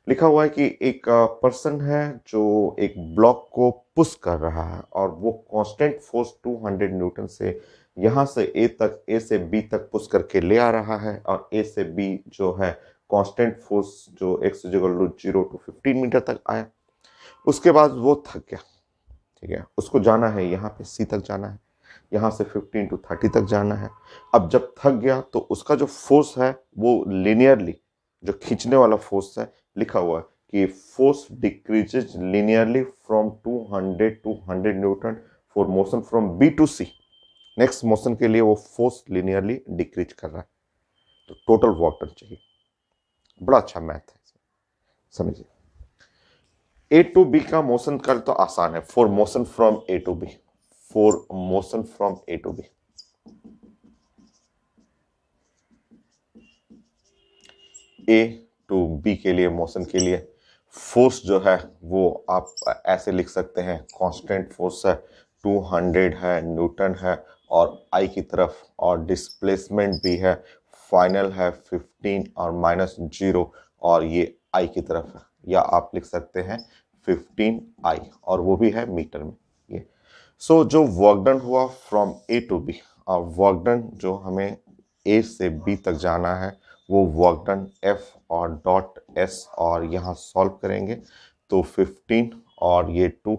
लिखा हुआ है कि एक पर्सन है जो एक ब्लॉक को पुश कर रहा है और वो कांस्टेंट फोर्स 200 न्यूटन से यहाँ से ए से बी तक पुश करके ले आ रहा है, और ए से बी जो है कांस्टेंट फोर्स जो x = 0 to 15 मीटर तक आया। उसके बाद वो थक गया, ठीक है, उसको जाना है यहाँ पे सी तक जाना है, यहाँ से 15 to 30 तक जाना है। अब जब थक गया तो उसका जो फोर्स है वो लिनियरली, जो खींचने वाला फोर्स है, लिखा हुआ है कि force decreases linearly from 200 to 100 newton for motion from B to C. Next motion के लिए वो फोर्स लिनियरली डिक्रीज कर रहा है, तो टोटल वर्क डन चाहिए। बड़ा अच्छा मैथ है, समझिए। ए टू बी का मोशन कर तो आसान है, for motion from A to B, for motion from A to B. A to B के लिए मोशन के लिए फोर्स जो है वो आप ऐसे लिख सकते हैं, कांस्टेंट फोर्स है 200 है, न्यूटन है, और आई की तरफ और डिस्प्लेसमेंट भी है, फाइनल है 15 और -0, और ये आई की तरफ है, या आप लिख सकते हैं 15 आई, और वो भी है मीटर में। ये सो जो वर्क डन हुआ फ्रॉम ए टू बी, और वर्क डन जो हमें ए से बी तक जाना है, वो वर्क डन एफ और डॉट एस, और यहाँ सॉल्व करेंगे तो 15 और ये 2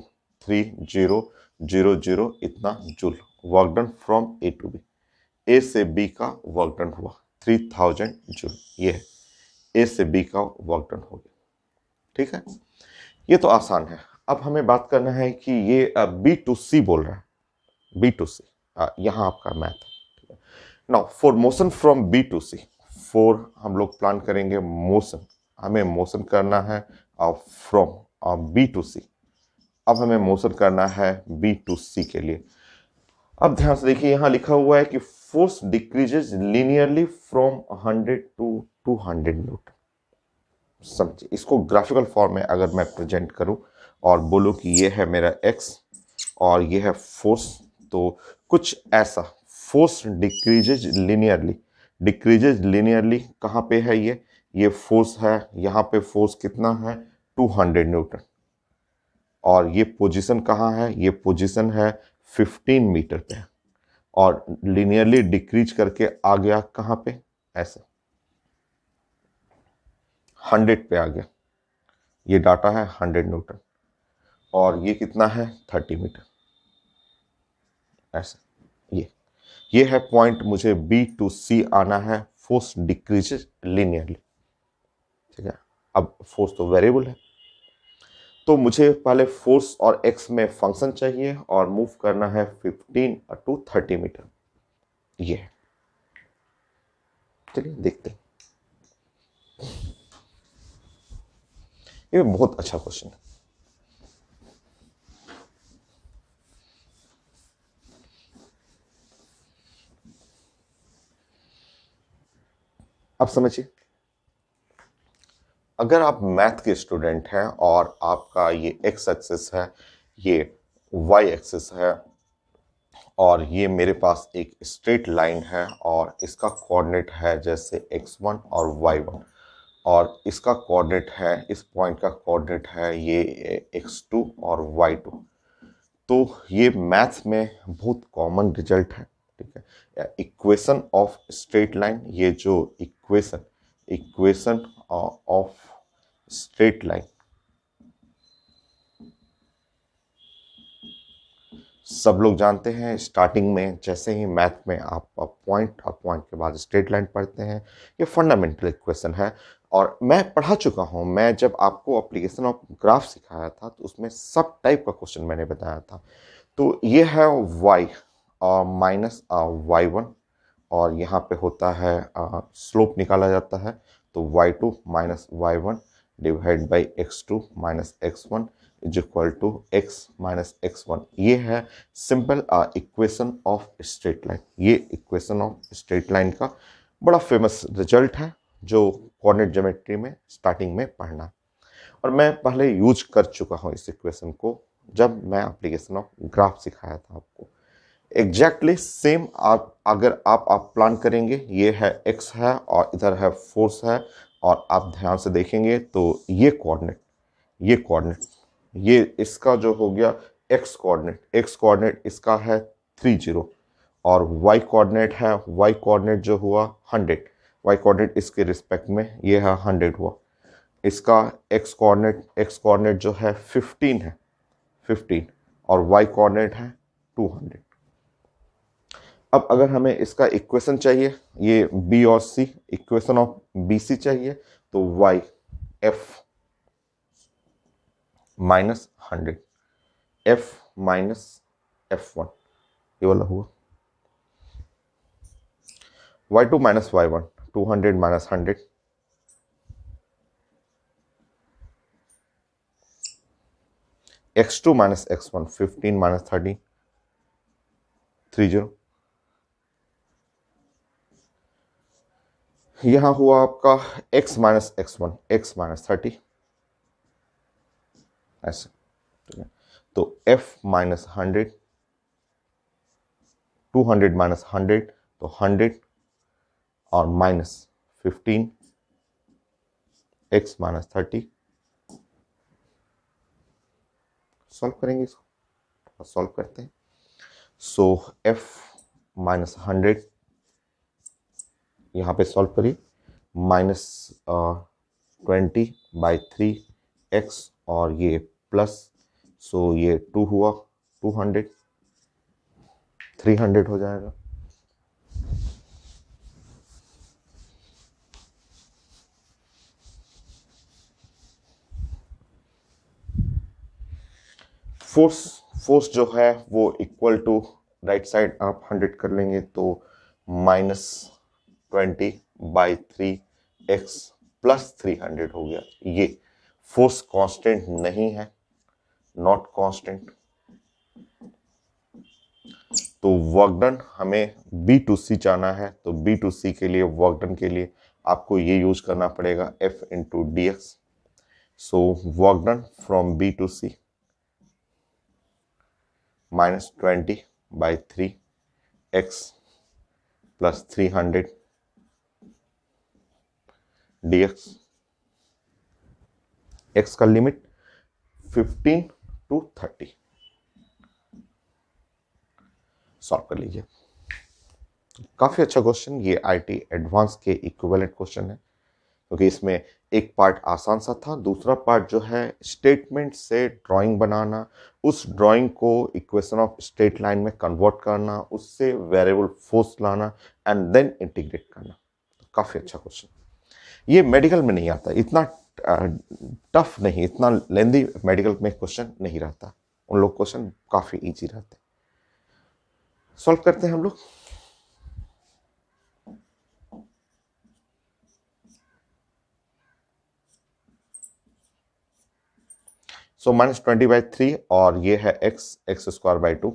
3 0 0 0 इतना joule work done from A to B. A से बी का वर्क डन हुआ 3000 जूल, ये है ए से बी का वर्क डन हो गया, ठीक है। ये तो आसान है। अब हमें बात करना है कि ये बी टू सी बोल रहा है, बी टू सी, यहाँ आपका मैथ है। Now for motion from B to C, for हम लोग प्लान करेंगे मोशन, हमें मोशन करना है फ्रॉम बी टू सी। अब हमें मोशन करना है बी टू सी के लिए। अब ध्यान से देखिए, यहाँ लिखा हुआ है कि force decreases linearly from 100 to 200 Newton. समझिए, इसको ग्राफिकल फॉर्म में अगर मैं प्रेजेंट करूं और बोलूं कि ये है मेरा x और ये है फोर्स, तो कुछ ऐसा force decreases linearly, decreases linearly कहाँ पे है, ये फोर्स है, यहाँ पे फोर्स कितना है 200 न्यूटन, और ये पोजीशन कहाँ है, ये पोजीशन है 15 मीटर पे, और लिनियरली डिक्रीज करके आ गया कहाँ पे, ऐसे 100 पे आ गया। ये डाटा है 100 न्यूटन, और ये कितना है 30 मीटर, ऐसे। ये है पॉइंट, मुझे बी टू सी आना है, फोर्स डिक्रीजेज लिनियरली, ठीक है। अब फोर्स तो वेरिएबल है, तो मुझे पहले फोर्स और एक्स में फंक्शन चाहिए और मूव करना है 15 to 30 मीटर, ये है। चलिए देखते हैं, ये बहुत अच्छा क्वेश्चन है। अब समझिए, अगर आप मैथ के स्टूडेंट हैं और आपका ये एक्स एक्सिस है, ये वाई एक्सिस है, और ये मेरे पास एक स्ट्रेट लाइन है, और इसका कोऑर्डिनेट है जैसे x1 और y1, और इसका कोऑर्डिनेट है, इस पॉइंट का कोऑर्डिनेट है ये x2 और y2, तो ये मैथ्स में बहुत कॉमन रिजल्ट है, ठीक है। इक्वेशन ऑफ स्ट्रेट लाइन, ये जो इक्वेशन ऑफ स्ट्रेट लाइन, सब लोग जानते हैं। स्टार्टिंग में जैसे ही मैथ में आप पॉइंट और पॉइंट के बाद स्ट्रेट लाइन पढ़ते हैं, ये फंडामेंटल इक्वेशन है, और मैं पढ़ा चुका हूँ। मैं जब आपको एप्लीकेशन ऑफ ग्राफ सिखाया था तो उसमें सब टाइप का क्वेश्चन मैंने बताया था। तो ये है y माइनस y1, और यहाँ पे होता है स्लोप निकाला जाता है, तो y2 minus y1 divide by x2 minus x1 is equal to x minus x1। ये है simple equation of straight line. ये इक्वेशन ऑफ स्ट्रेट लाइन का बड़ा फेमस रिजल्ट है जो कोऑर्डिनेट ज्योमेट्री में स्टार्टिंग में पढ़ना, और मैं पहले यूज कर चुका हूँ इस इक्वेशन को जब मैं एप्लीकेशन ऑफ ग्राफ सिखाया था आपको। एग्जैक्टली सेम आप अगर आप प्लान करेंगे, ये है x है और इधर है फोर्स है, और आप ध्यान से देखेंगे तो ये कोऑर्डिनेट ये इसका जो हो गया x कोऑर्डिनेट इसका है 30, और y कोऑर्डिनेट है, y कोऑर्डिनेट जो हुआ 100, y कोऑर्डिनेट इसके रिस्पेक्ट में ये है 100 हुआ। इसका x कोऑर्डिनेट जो है 15 और y कोऑर्डिनेट है 200। अब अगर हमें इसका इक्वेशन चाहिए, ये b और c, इक्वेशन ऑफ BC चाहिए, तो y f minus 100 f minus f1 ये वाला हुआ। y2 minus y1 200 minus 100, x2 minus x1 15 minus 30 यहां हुआ आपका x minus x1 x minus 30 ऐसे, ठीक है। तो f माइनस 100 200 माइनस 100 तो 100 और माइनस 15 x माइनस 30। सॉल्व करेंगे इसको, सॉल्व करते हैं। सो f माइनस 100 यहाँ पे सॉल्व करिए, माइनस 20/3x और ये प्लस, सो ये 2 हुआ 200 300 हो जाएगा। फोर्स जो है वो इक्वल टू, राइट साइड आप 100 कर लेंगे तो माइनस 20/3x प्लस 300 हो गया। ये फोर्स कांस्टेंट नहीं है, नॉट कांस्टेंट। तो वर्क डन हमें B टू C जाना है, तो B टू C के लिए वर्क डन के लिए आपको ये यूज करना पड़ेगा F into DX। So work done from B to C minus 20/3x plus 300 dx, x का लिमिट 15 to 30। सॉल्व कर लीजिए। काफी अच्छा क्वेश्चन, ये IT एडवांस के इक्विवेलेंट क्वेश्चन है, क्योंकि इसमें एक पार्ट आसान सा था, दूसरा पार्ट जो है स्टेटमेंट से ड्राइंग बनाना, उस ड्राइंग को इक्वेशन ऑफ स्ट्रेट लाइन में कन्वर्ट करना, उससे वेरिएबल फोर्स लाना एंड देन इंटीग्रेट करना। तो काफी अच्छा क्वेश्चन, ये मेडिकल में नहीं आता, इतना टफ नहीं, इतना लेंदी मेडिकल में क्वेश्चन नहीं रहता, उन लोग क्वेश्चन काफी इजी रहते हैं। सॉल्व करते हैं हम लोग। सो माइनस 20/3 और ये है x² 2,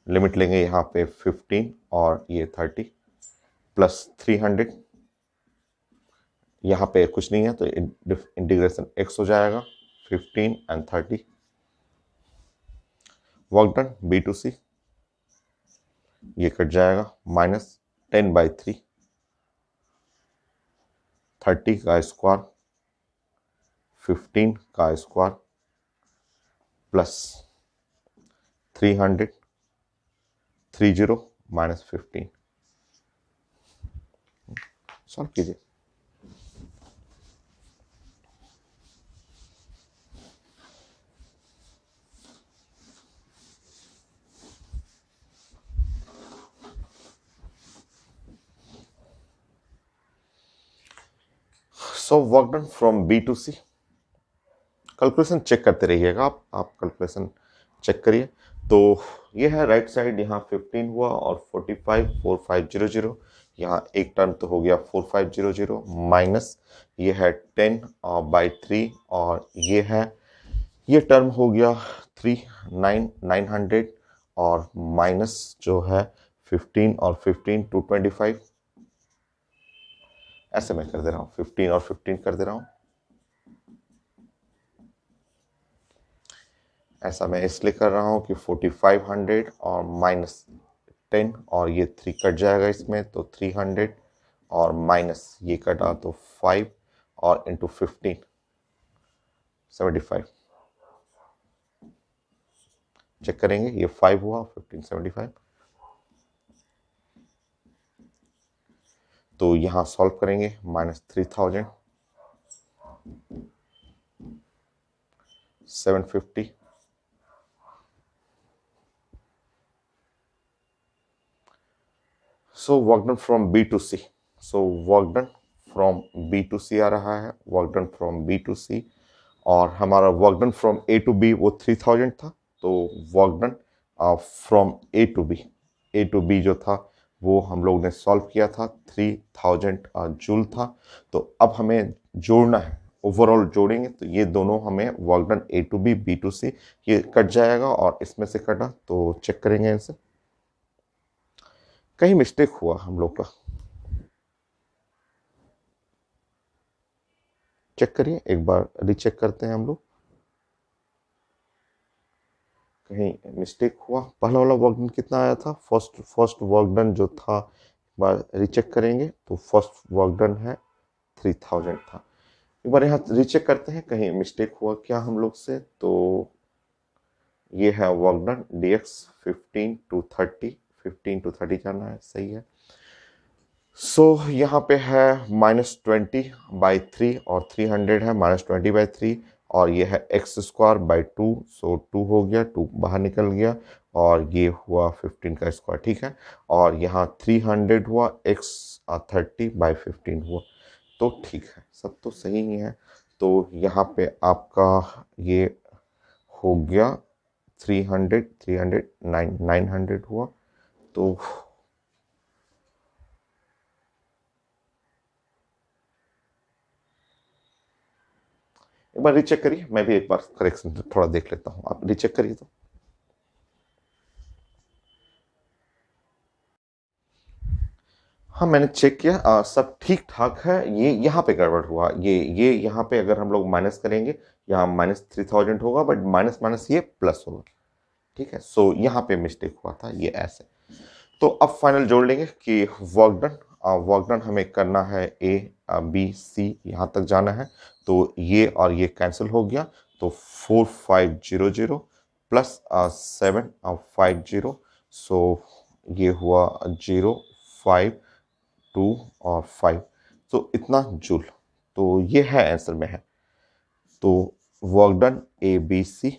लिमिट लेंगे यहाँ पे 15 और ये 30 प्लस 300, यहाँ पे कुछ नहीं है तो इंटीग्रेशन x हो जाएगा 15 and 30। Work done B to C, ये कट जाएगा, माइनस 10/3 30 का स्क्वायर 15 का स्क्वायर प्लस 300 30 माइनस 15। सॉल्व कीजिए। So work done from B to C। Calculation check करते रहिएगा, आप कैलकुलेशन चेक करिए। तो ये है राइट साइड, यहाँ 15 हुआ और 45 4500, यहाँ एक टर्म तो हो गया 4500 माइनस ये है 10/3 और ये है, ये टर्म हो गया 900 और माइनस जो है 15 और 15 225, ऐसे मैं कर दे रहा हूँ, 15 और 15 कर दे रहा हूँ, ऐसा मैं इसलिए कर रहा हूँ कि 4500 और -10 और ये 3 कट जाएगा इसमें, तो 300 और माइनस ये कटा तो 5 और इंटू 15 75। चेक करेंगे, ये 5 हुआ, 15 75। तो यहाँ सॉल्व करेंगे, -3000 750 so work done from B to C. So work done from B to C आ रहा है, work done from B to C, और हमारा work done from A to B वो 3000 था। तो work done from A to B जो था वो हम लोग ने सॉल्व किया था, 3000 जूल था। तो अब हमें जोड़ना है, ओवरऑल जोड़ेंगे तो ये दोनों हमें work done A to B to C ये कट जाएगा और इसमें से कटा, तो चेक करेंगे इनसे। कहीं मिस्टेक हुआ हम लोग का, चेक करिए एक बार, रीचेक करते हैं हम लोग, कहीं मिस्टेक हुआ। पहला वाला वर्क डन कितना आया था, फर्स्ट वर्क डन जो था, एक बार रीचेक करेंगे तो फर्स्ट वर्क डन है 3000 था। एक बार यहाँ रीचेक करते हैं कहीं मिस्टेक हुआ क्या हम लोग से। तो ये है work done dx 15 to 30, 15 to 30 जाना है, सही है। सो यहाँ पे है -20/3 और 300 है -20/3, और ये है x²/2, सो 2 हो गया, 2 बाहर निकल गया, और ये हुआ 15 का स्क्वायर, ठीक है। और यहाँ 300 हुआ, x30/15 हुआ, तो ठीक है, सब तो सही ही है। तो यहाँ पे आपका ये हो गया 300 900 हुआ। तो एक बार रीचेक करिए, मैं भी एक बार करेक्शन थोड़ा देख लेता हूँ, आप रीचेक करिए। तो हाँ, मैंने चेक किया, सब ठीक ठाक है। ये यहाँ पे गड़बड़ हुआ, ये यहाँ पे अगर हम लोग माइनस करेंगे, यहाँ -3000 होगा, बट माइनस माइनस ये प्लस होगा, ठीक है। सो यहाँ पे मिस्टेक हुआ था, ये ऐसे। तो अब फाइनल जोड़ लेंगे कि वर्क डन हमें करना है ए बी सी, यहाँ तक जाना है। तो ये और ये कैंसिल हो गया, तो 4500 प्लस 750, सो ये हुआ 0 5 2 और 5, तो इतना जूल। तो ये है आंसर में है। तो work done A B C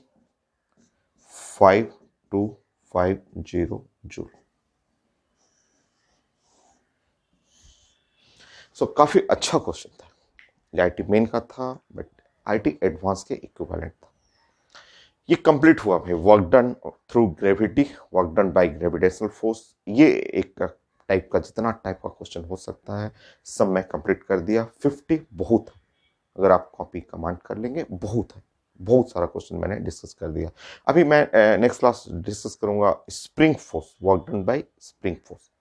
5250 joule. So काफ़ी अच्छा क्वेश्चन था, ये आईटी मेन का था, बट आईटी एडवांस के इक्विवेलेंट था। ये कंप्लीट हुआ भाई, work done through gravity, work done by gravitational force. ये एक टाइप का, जितना टाइप का क्वेश्चन हो सकता है सब मैं कंप्लीट कर दिया। 50 बहुत है, अगर आप कॉपी कमांड कर लेंगे बहुत है, बहुत सारा क्वेश्चन मैंने डिस्कस कर दिया। अभी मैं नेक्स्ट क्लास डिस्कस करूंगा spring force, work done bye spring force.